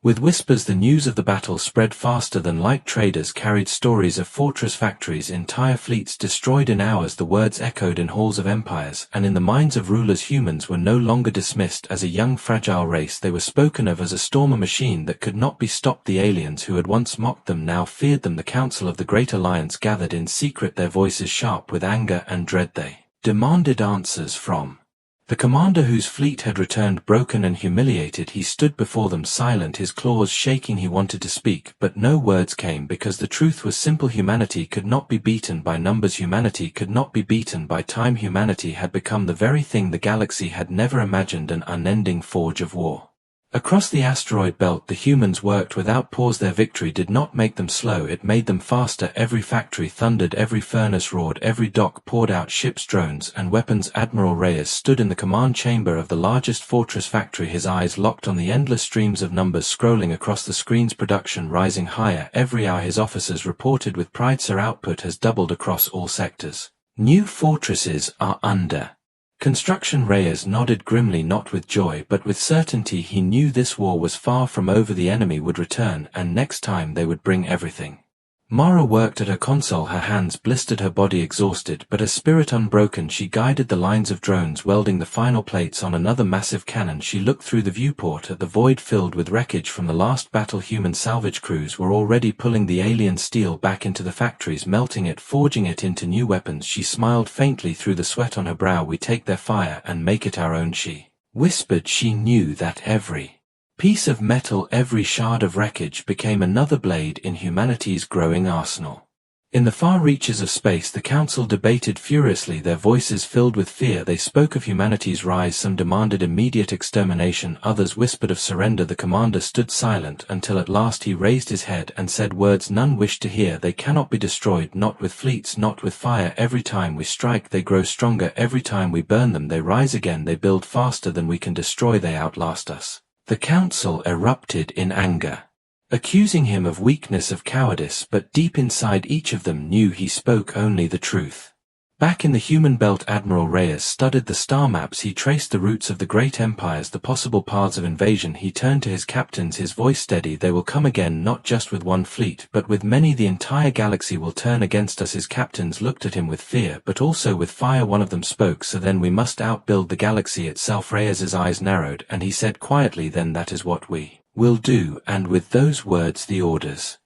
With whispers, the news of the battle spread faster than light. Traders carried stories of fortress factories, entire fleets destroyed in hours. The words echoed in halls of empires, and in the minds of rulers. Humans were no longer dismissed as a young, fragile race. They were spoken of as a storm, a machine that could not be stopped. The aliens who had once mocked them now feared them. The Council of the Great Alliance gathered in secret, their voices sharp with anger and dread. They demanded answers from the commander whose fleet had returned broken and humiliated. He stood before them silent, his claws shaking. He wanted to speak, but no words came, because the truth was simple. Humanity could not be beaten by numbers. Humanity could not be beaten by time. Humanity had become the very thing the galaxy had never imagined, an unending forge of war. Across the asteroid belt the humans worked without pause. Their victory did not make them slow, it made them faster. Every factory thundered, every furnace roared, every dock poured out ships, drones, and weapons. Admiral Reyes stood in the command chamber of the largest fortress factory, his eyes locked on the endless streams of numbers scrolling across the screens, production rising higher every hour. His officers reported with pride, "Sir, output has doubled across all sectors. New fortresses are under construction." Reyes nodded grimly, not with joy but with certainty. He knew this war was far from over. The enemy would return, and next time they would bring everything. Mara worked at her console, her hands blistered, her body exhausted, but her spirit unbroken. She guided the lines of drones, welding the final plates on another massive cannon. She looked through the viewport at the void filled with wreckage from the last battle. Human salvage crews were already pulling the alien steel back into the factories, melting it, forging it into new weapons. She smiled faintly through the sweat on her brow. "We take their fire and make it our own," she whispered. She knew that every piece of metal, every shard of wreckage became another blade in humanity's growing arsenal. In the far reaches of space the council debated furiously, their voices filled with fear. They spoke of humanity's rise, some demanded immediate extermination, others whispered of surrender. The commander stood silent until at last he raised his head and said words none wished to hear. "They cannot be destroyed, not with fleets, not with fire. Every time we strike they grow stronger, every time we burn them they rise again. They build faster than we can destroy, they outlast us." The council erupted in anger, accusing him of weakness, of cowardice, but deep inside each of them knew he spoke only the truth. Back in the human belt, Admiral Reyes studied the star maps. He traced the routes of the great empires, the possible paths of invasion. He turned to his captains, his voice steady. "They will come again, not just with one fleet, but with many. The entire galaxy will turn against us." His captains looked at him with fear, but also with fire. One of them spoke, "So then we must outbuild the galaxy itself." Reyes's eyes narrowed, and he said quietly, "Then that is what we will do." And with those words the orders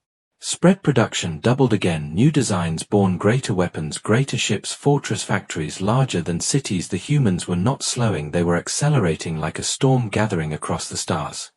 spread. Production doubled again, new designs born, greater weapons, greater ships, fortress factories larger than cities. The humans were not slowing, they were accelerating like a storm gathering across the stars.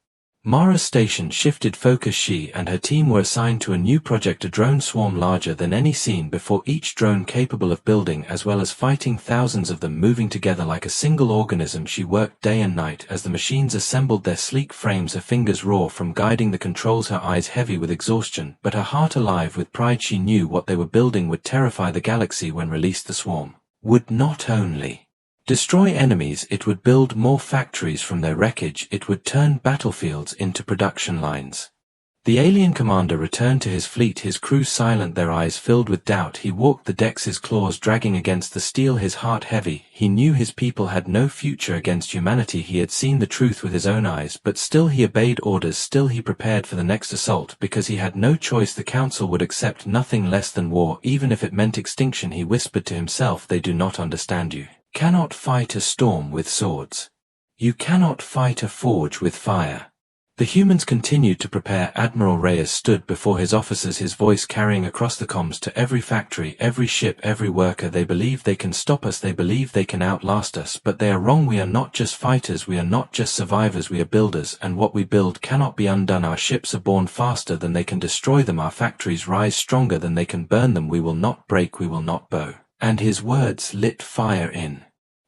Mara's station shifted focus. She and her team were assigned to a new project, a drone swarm larger than any seen before, each drone capable of building as well as fighting, thousands of them moving together like a single organism. She worked day and night as the machines assembled their sleek frames, her fingers raw from guiding the controls, her eyes heavy with exhaustion, but her heart alive with pride. She knew what they were building would terrify the galaxy when released. The swarm would not only destroy enemies, it would build more factories from their wreckage. It would turn battlefields into production lines. The alien commander returned to his fleet, his crew silent, their eyes filled with doubt. He walked the decks, his claws dragging against the steel, his heart heavy. He knew his people had no future against humanity. He had seen the truth with his own eyes, but still he obeyed orders. Still he prepared for the next assault, because he had no choice. The council would accept nothing less than war, even if it meant extinction. He whispered to himself, "They do not understand. You cannot fight a storm with swords. You cannot fight a forge with fire." The humans continued to prepare. Admiral Reyes stood before his officers, his voice carrying across the comms to every factory, every ship, every worker. "They believe they can stop us. They believe they can outlast us. But they are wrong. We are not just fighters. We are not just survivors. We are builders, and what we build cannot be undone. Our ships are born faster than they can destroy them. Our factories rise stronger than they can burn them. We will not break. We will not bow." And his words lit fire in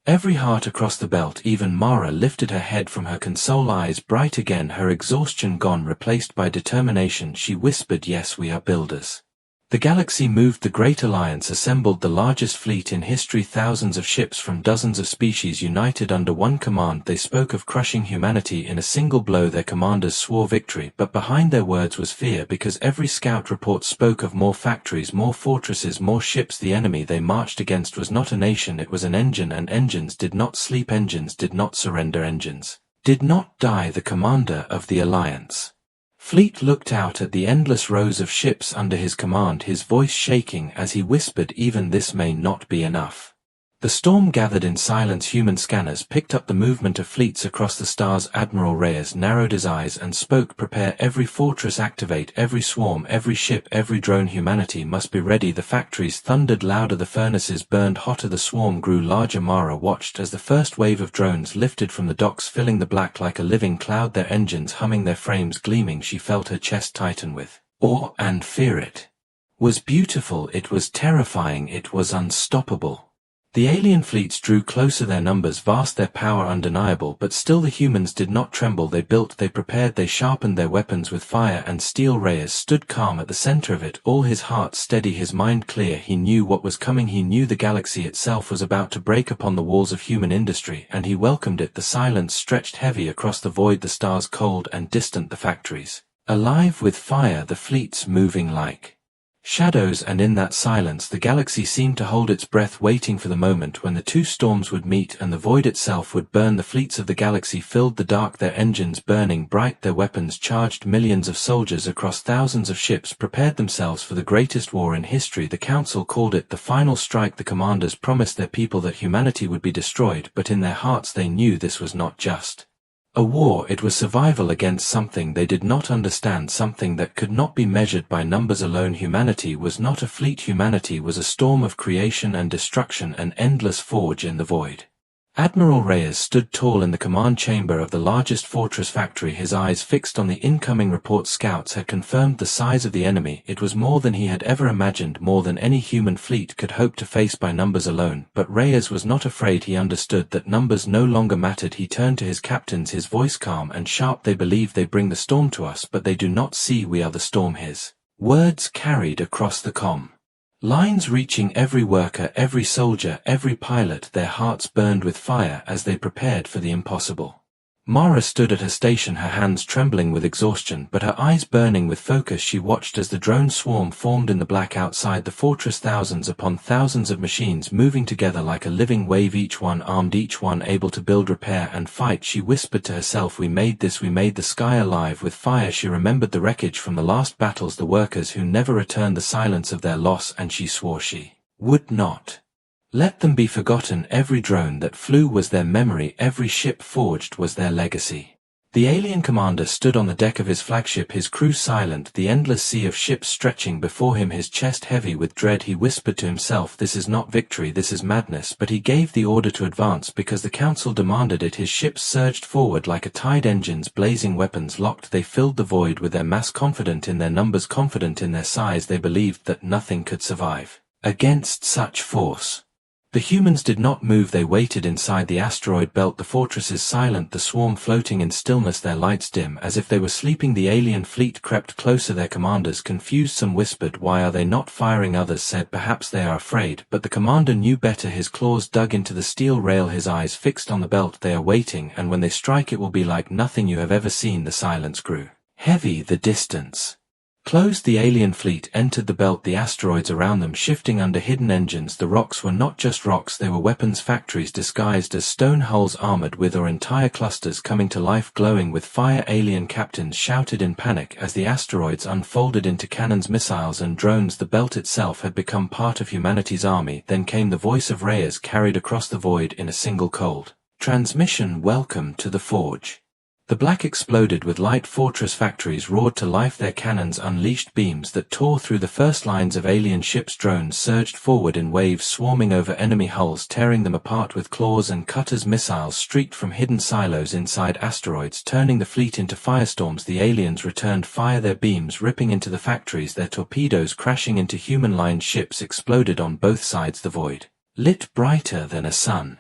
every heart across the belt. Even Mara lifted her head from her console, eyes bright again, her exhaustion gone, replaced by determination. She whispered, "Yes, we are builders." The galaxy moved. The Great Alliance assembled, the largest fleet in history, thousands of ships from dozens of species united under one command. They spoke of crushing humanity in a single blow. Their commanders swore victory, but behind their words was fear, because every scout report spoke of more factories, more fortresses, more ships. The enemy they marched against was not a nation, it was an engine, and engines did not sleep. Engines did not surrender. Engines did not die. The commander of the Alliance fleet looked out at the endless rows of ships under his command, his voice shaking as he whispered, "Even this may not be enough." The storm gathered in silence. Human scanners picked up the movement of fleets across the stars. Admiral Reyes narrowed his eyes and spoke, "Prepare every fortress, activate every swarm, every ship, every drone. Humanity must be ready." The factories thundered louder, the furnaces burned hotter, the swarm grew larger. Mara watched as the first wave of drones lifted from the docks, filling the black like a living cloud, their engines humming, their frames gleaming. She felt her chest tighten with awe and fear. It was beautiful, it was terrifying, it was unstoppable. The alien fleets drew closer, their numbers vast, their power undeniable, but still the humans did not tremble. They built, they prepared, they sharpened their weapons with fire and steel. Reyes stood calm at the center of it, all his heart steady, his mind clear. He knew what was coming. He knew the galaxy itself was about to break upon the walls of human industry, and he welcomed it. The silence stretched heavy across the void, the stars cold and distant, the factories alive with fire, the fleets moving like shadows, and in that silence the galaxy seemed to hold its breath, waiting for the moment when the two storms would meet and the void itself would burn. The fleets of the galaxy filled the dark, their engines burning bright, their weapons charged. Millions of soldiers across thousands of ships prepared themselves for the greatest war in history. The council called it the final strike. The commanders promised their people that humanity would be destroyed, but in their hearts they knew this was not just a war. It was survival against something they did not understand, something that could not be measured by numbers alone. Humanity was not a fleet. Humanity was a storm of creation and destruction, an endless forge in the void. Admiral Reyes stood tall in the command chamber of the largest fortress factory, his eyes fixed on the incoming report. Scouts had confirmed the size of the enemy. It was more than he had ever imagined, more than any human fleet could hope to face by numbers alone. But Reyes was not afraid. He understood that numbers no longer mattered. He turned to his captains, his voice calm and sharp. "They believe they bring the storm to us, but they do not see we are the storm." His words carried across the comm lines, reaching every worker, every soldier, every pilot. Their hearts burned with fire as they prepared for the impossible. Mara stood at her station, her hands trembling with exhaustion, but her eyes burning with focus. She watched as the drone swarm formed in the black outside the fortress, thousands upon thousands of machines moving together like a living wave, each one armed, each one able to build, repair, and fight. She whispered to herself, "We made this, we made the sky alive with fire." She remembered the wreckage from the last battles, the workers who never returned, the silence of their loss, and she swore she would not let them be forgotten. Every drone that flew was their memory, every ship forged was their legacy. The alien commander stood on the deck of his flagship, his crew silent, the endless sea of ships stretching before him, his chest heavy with dread. He whispered to himself, "This is not victory, this is madness." But he gave the order to advance because the council demanded it. His ships surged forward like a tide, engines blazing, weapons locked. They filled the void with their mass, confident in their numbers, confident in their size. They believed that nothing could survive against such force. The humans did not move. They waited inside the asteroid belt, the fortresses silent, the swarm floating in stillness, their lights dim as if they were sleeping. The alien fleet crept closer, their commanders confused. Some whispered, "Why are they not firing?" Others said, "Perhaps they are afraid." But the commander knew better. His claws dug into the steel rail, his eyes fixed on the belt. "They are waiting, and when they strike it will be like nothing you have ever seen." The silence grew Heavy the distance. Closed the alien fleet entered the belt, the asteroids around them shifting under hidden engines. The rocks were not just rocks, they were weapons factories disguised as stone hulls armored with or entire clusters coming to life glowing with fire. Alien captains shouted in panic as the asteroids unfolded into cannons, missiles and drones. The belt itself had become part of humanity's army. Then came the voice of Reyes carried across the void in a single cold transmission. Welcome to the Forge. The black exploded with light. Fortress factories roared to life, their cannons unleashed beams that tore through the first lines of alien ships. Drones surged forward in waves, swarming over enemy hulls, tearing them apart with claws and cutters. Missiles streaked from hidden silos inside asteroids, turning the fleet into firestorms. The aliens returned fire, their beams ripping into the factories, their torpedoes crashing into human-lined ships. Exploded on both sides. The void lit brighter than a sun.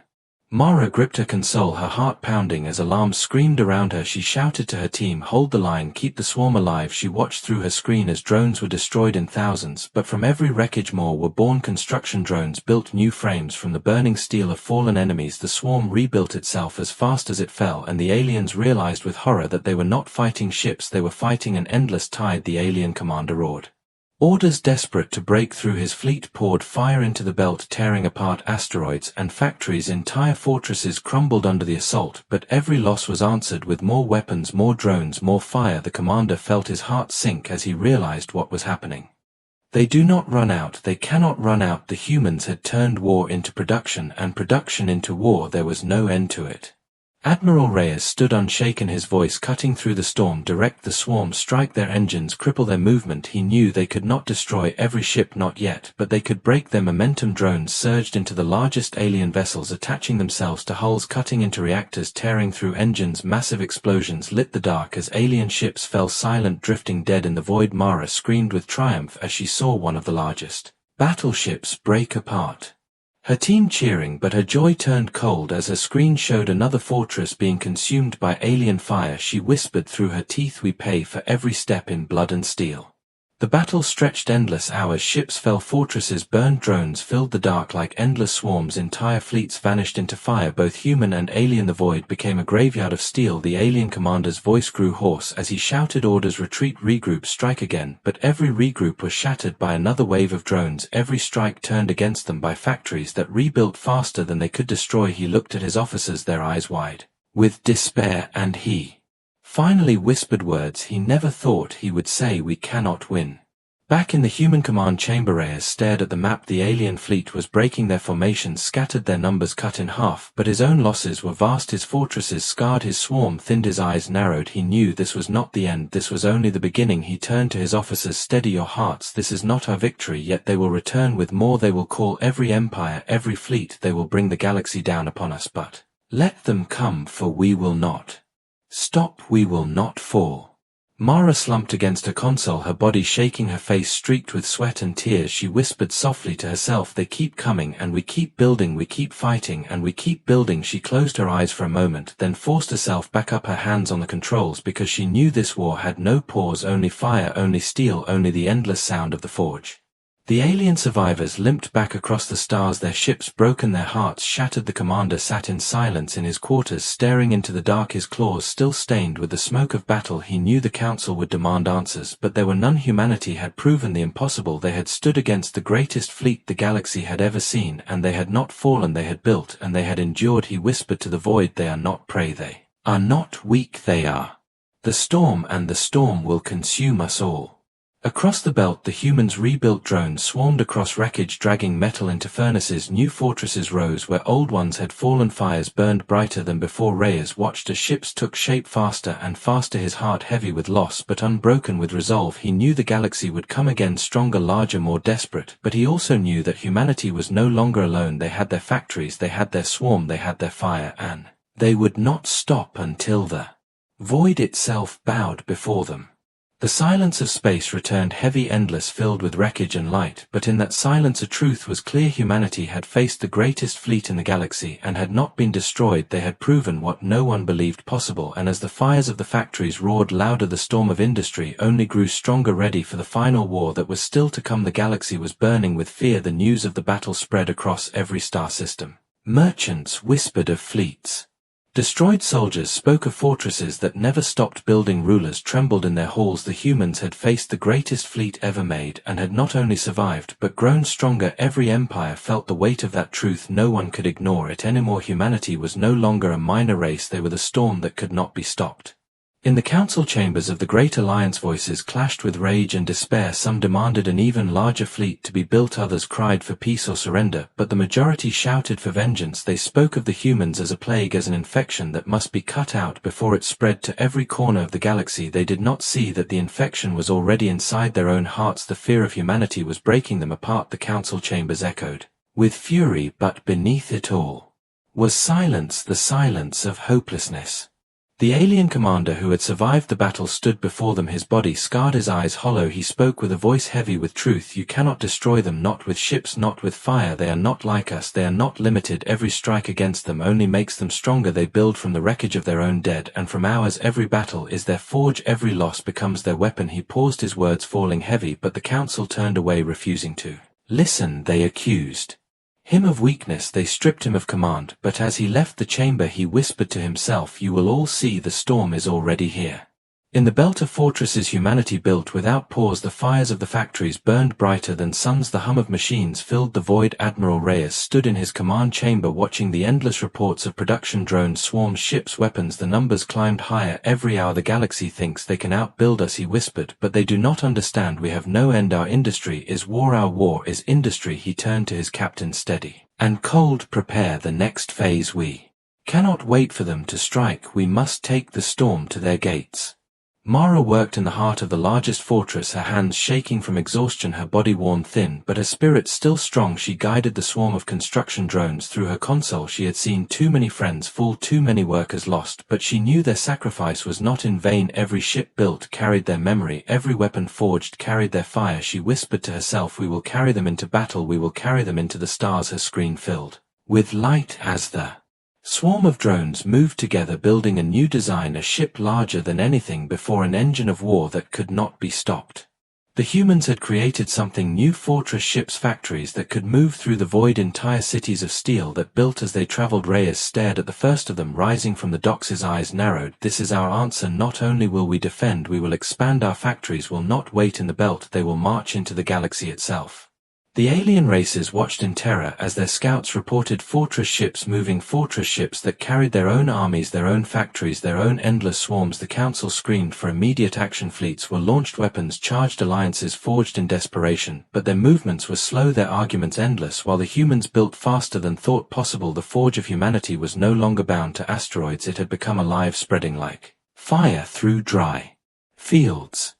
Mara gripped her console, her heart pounding as alarms screamed around her. She shouted to her team, hold the line, keep the swarm alive. She watched through her screen as drones were destroyed in thousands, but from every wreckage more were born. Construction drones built new frames from the burning steel of fallen enemies. The swarm rebuilt itself as fast as it fell, and the aliens realized with horror that they were not fighting ships, they were fighting an endless tide. The alien commander roared orders, desperate to break through. His fleet poured fire into the belt, tearing apart asteroids and factories. Entire fortresses crumbled under the assault, but every loss was answered with more weapons, more drones, more fire. The commander felt his heart sink as he realized what was happening. They do not run out, they cannot run out. The humans had turned war into production, and production into war. There was no end to it. Admiral Reyes stood unshaken, his voice cutting through the storm. Direct the swarm, strike their engines, cripple their movement. He knew they could not destroy every ship, not yet, but they could break their momentum. Drones surged into the largest alien vessels, attaching themselves to hulls, cutting into reactors, tearing through engines. Massive explosions lit the dark as alien ships fell silent, drifting dead in the void. Mara screamed with triumph as she saw one of the largest battleships break apart. Her team cheering, but her joy turned cold as her screen showed another fortress being consumed by alien fire. She whispered through her teeth, we pay for every step in blood and steel. The battle stretched endless hours. Ships fell, fortresses burned, drones filled the dark like endless swarms. Entire fleets vanished into fire, both human and alien. The void became a graveyard of steel. The alien commander's voice grew hoarse as he shouted orders, retreat, regroup, strike again. But every regroup was shattered by another wave of drones. Every strike turned against them by factories that rebuilt faster than they could destroy. He looked at his officers, their eyes wide with despair, and he finally whispered words he never thought he would say, we cannot win. Back in the human command chamber, Reyes stared at the map. The alien fleet was breaking, their formations scattered, their numbers cut in half, but his own losses were vast. His fortresses scarred, his swarm thinned, his eyes narrowed. He knew this was not the end, this was only the beginning. He turned to his officers, steady your hearts, this is not our victory yet. They will return with more, they will call every empire, every fleet, they will bring the galaxy down upon us, but let them come, for we will not stop, we will not fall. Mara slumped against her console, her body shaking, her face streaked with sweat and tears. She whispered softly to herself, they keep coming, and we keep building, we keep fighting, and we keep building. She closed her eyes for a moment, then forced herself back up, her hands on the controls, because she knew this war had no pause, only fire, only steel, only the endless sound of the forge. The alien survivors limped back across the stars, their ships broken, their hearts shattered. The commander sat in silence in his quarters, staring into the dark, his claws still stained with the smoke of battle. He knew the council would demand answers, but there were none. Humanity had proven the impossible. They had stood against the greatest fleet the galaxy had ever seen, and they had not fallen. They had built, and they had endured. He whispered to the void, they are not prey, they are not weak, they are the storm, and the storm will consume us all. Across the belt, the humans' rebuilt drones swarmed across wreckage, dragging metal into furnaces. New fortresses rose where old ones had fallen. Fires burned brighter than before. Reyes watched as ships took shape faster and faster, his heart heavy with loss but unbroken with resolve. He knew the galaxy would come again, stronger, larger, more desperate, but he also knew that humanity was no longer alone. They had their factories, they had their swarm, they had their fire, and they would not stop until the void itself bowed before them. The silence of space returned, heavy, endless, filled with wreckage and light, but in that silence a truth was clear. Humanity had faced the greatest fleet in the galaxy and had not been destroyed. They had proven what no one believed possible, and as the fires of the factories roared louder, the storm of industry only grew stronger, ready for the final war that was still to come. The galaxy was burning with fear. The news of the battle spread across every star system. Merchants whispered of fleets Destroyed soldiers spoke of fortresses that never stopped building. Rulers trembled in their halls. The humans had faced the greatest fleet ever made and had not only survived but grown stronger. Every empire felt the weight of that truth. No one could ignore it anymore. Humanity was no longer a minor race. They were the storm that could not be stopped. In the council chambers of the Great Alliance, voices clashed with rage and despair. Some demanded an even larger fleet to be built, others cried for peace or surrender, but the majority shouted for vengeance. They spoke of the humans as a plague, as an infection that must be cut out before it spread to every corner of the galaxy. They did not see that the infection was already inside their own hearts. The fear of humanity was breaking them apart. The council chambers echoed with fury, but beneath it all was silence, the silence of hopelessness. The alien commander who had survived the battle stood before them, his body scarred, his eyes hollow. He spoke with a voice heavy with truth. You cannot destroy them, not with ships, not with fire. They are not like us, they are not limited. Every strike against them only makes them stronger. They build from the wreckage of their own dead, and from ours. Every battle is their forge, every loss becomes their weapon. He paused, his words falling heavy, but the council turned away, refusing to listen. They accused him of weakness, they stripped him of command, but as he left the chamber he whispered to himself, you will all see, the storm is already here. In the belt of fortresses humanity built without pause, the fires of the factories burned brighter than suns. The hum of machines filled the void. Admiral Reyes stood in his command chamber watching the endless reports of production drones, swarms, ships, weapons. The numbers climbed higher every hour. The galaxy thinks they can outbuild us, he whispered, but they do not understand. We have no end. Our industry is war. Our war is industry. He turned to his captain, steady and cold. Prepare the next phase. We cannot wait for them to strike. We must take the storm to their gates. Mara worked in the heart of the largest fortress, her hands shaking from exhaustion, her body worn thin, but her spirit still strong. She guided the swarm of construction drones through her console. She had seen too many friends fall, too many workers lost, but she knew their sacrifice was not in vain. Every ship built carried their memory, every weapon forged carried their fire. She whispered to herself, we will carry them into battle, we will carry them into the stars. Her screen filled with light as the swarm of drones moved together, building a new design, a ship larger than anything before, an engine of war that could not be stopped. The humans had created something new, fortress ships, factories that could move through the void, entire cities of steel that built as they traveled. Reyes stared at the first of them rising from the docks, his eyes narrowed. This is our answer. Not only will we defend, we will expand. Our factories will not wait in the belt, they will march into the galaxy itself. The alien races watched in terror as their scouts reported fortress ships moving, fortress ships that carried their own armies, their own factories, their own endless swarms. The council screamed for immediate action. Fleets were launched, weapons charged, alliances forged in desperation, but their movements were slow, their arguments endless, while the humans built faster than thought possible. The forge of humanity was no longer bound to asteroids, it had become alive, spreading like fire through dry fields.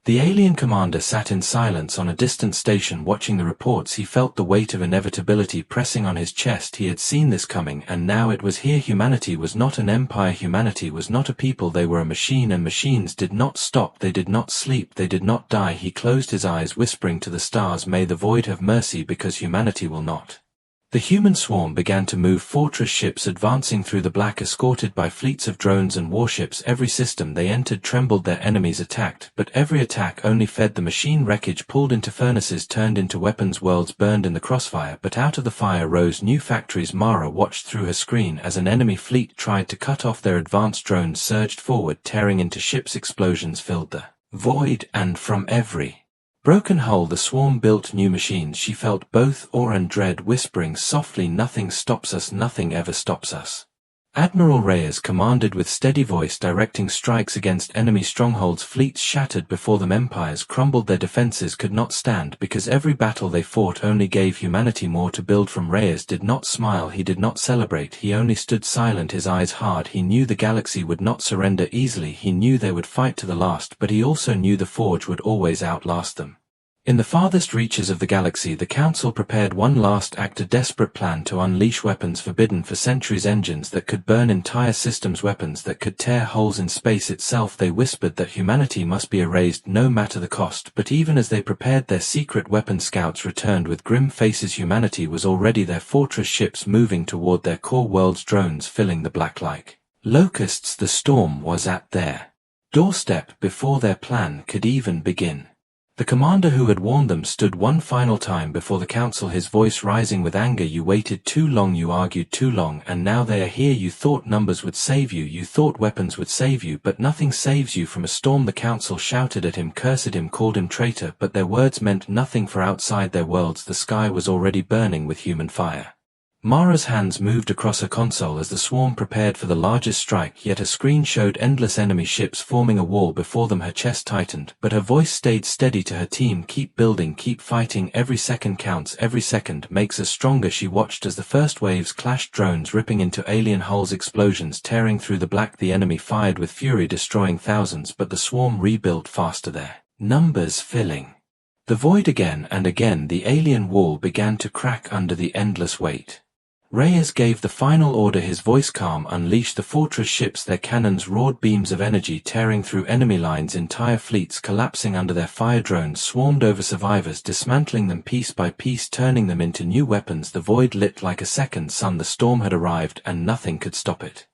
The alien commander sat in silence on a distant station watching the reports. He felt the weight of inevitability pressing on his chest. He had seen this coming, and now it was here. Humanity was not an empire, humanity was not a people, they were a machine, and machines did not stop, they did not sleep, they did not die. He closed his eyes, whispering to the stars, may the void have mercy, because humanity will not. The human swarm began to move, fortress ships advancing through the black, escorted by fleets of drones and warships. Every system they entered trembled, their enemies attacked, but every attack only fed the machine. Wreckage pulled into furnaces, turned into weapons, worlds burned in the crossfire, but out of the fire rose new factories. Mara watched through her screen as an enemy fleet tried to cut off their advanced drones, surged forward, tearing into ships. Explosions filled the void, and from every broken hull the swarm built new machines. She felt both awe and dread, whispering softly, nothing stops us, nothing ever stops us. Admiral Reyes commanded with steady voice, directing strikes against enemy strongholds. Fleets shattered before them, empires crumbled, their defenses could not stand, because every battle they fought only gave humanity more to build from. Reyes did not smile, he did not celebrate, he only stood silent, his eyes hard. He knew the galaxy would not surrender easily, he knew they would fight to the last, but he also knew the forge would always outlast them. In the farthest reaches of the galaxy, the Council prepared one last act, a desperate plan to unleash weapons forbidden for centuries, engines that could burn entire systems, weapons that could tear holes in space itself. They whispered that humanity must be erased no matter the cost, but even as they prepared their secret weapon, scouts returned with grim faces. Humanity was already there, fortress ships moving toward their core worlds, drones filling the black like locusts. The storm was at their doorstep before their plan could even begin. The commander who had warned them stood one final time before the council, his voice rising with anger. You waited too long, you argued too long, and now they are here. You thought numbers would save you, you thought weapons would save you, but nothing saves you from a storm. The council shouted at him, cursed him, called him traitor, but their words meant nothing, for outside their worlds the sky was already burning with human fire. Mara's hands moved across her console as the swarm prepared for the largest strike, yet a screen showed endless enemy ships forming a wall before them. Her chest tightened, but her voice stayed steady to her team. Keep building, keep fighting, every second counts, every second makes us stronger. She watched as the first waves clashed, drones ripping into alien hulls, explosions tearing through the black. The enemy fired with fury, destroying thousands, but the swarm rebuilt faster, their numbers filling the void again and again. The alien wall began to crack under the endless weight. Reyes gave the final order, his voice calm. Unleash the fortress ships. Their cannons roared, beams of energy tearing through enemy lines, entire fleets collapsing under their fire. Drones swarmed over survivors, dismantling them piece by piece, turning them into new weapons. The void lit like a second sun. The storm had arrived, and nothing could stop it.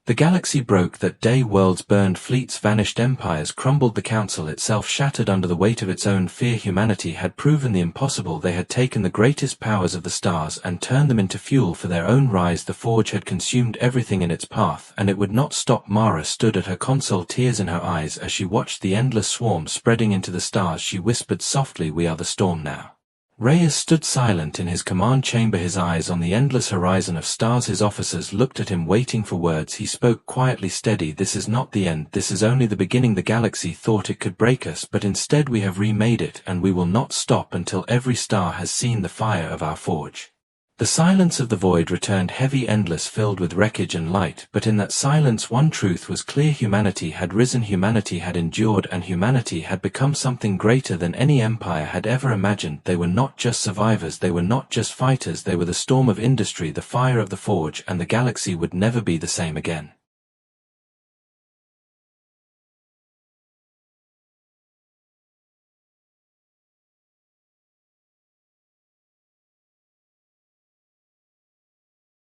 The galaxy broke that day, worlds burned, fleets vanished, empires crumbled, the council itself shattered under the weight of its own fear. Humanity had proven the impossible. They had taken the greatest powers of the stars and turned them into fuel for their own rise. The forge had consumed everything in its path, and it would not stop. Mara stood at her console, tears in her eyes as she watched the endless swarm spreading into the stars. She whispered softly, "We are the storm now." Reyes stood silent in his command chamber, his eyes on the endless horizon of stars. His officers looked at him, waiting for words. He spoke quietly, steady, "This is not the end, this is only the beginning. The galaxy thought it could break us, but instead we have remade it, and we will not stop until every star has seen the fire of our forge." The silence of the void returned, heavy, endless, filled with wreckage and light, but in that silence one truth was clear: humanity had risen, humanity had endured, and humanity had become something greater than any empire had ever imagined. They were not just survivors, they were not just fighters, they were the storm of industry, the fire of the forge, and the galaxy would never be the same again.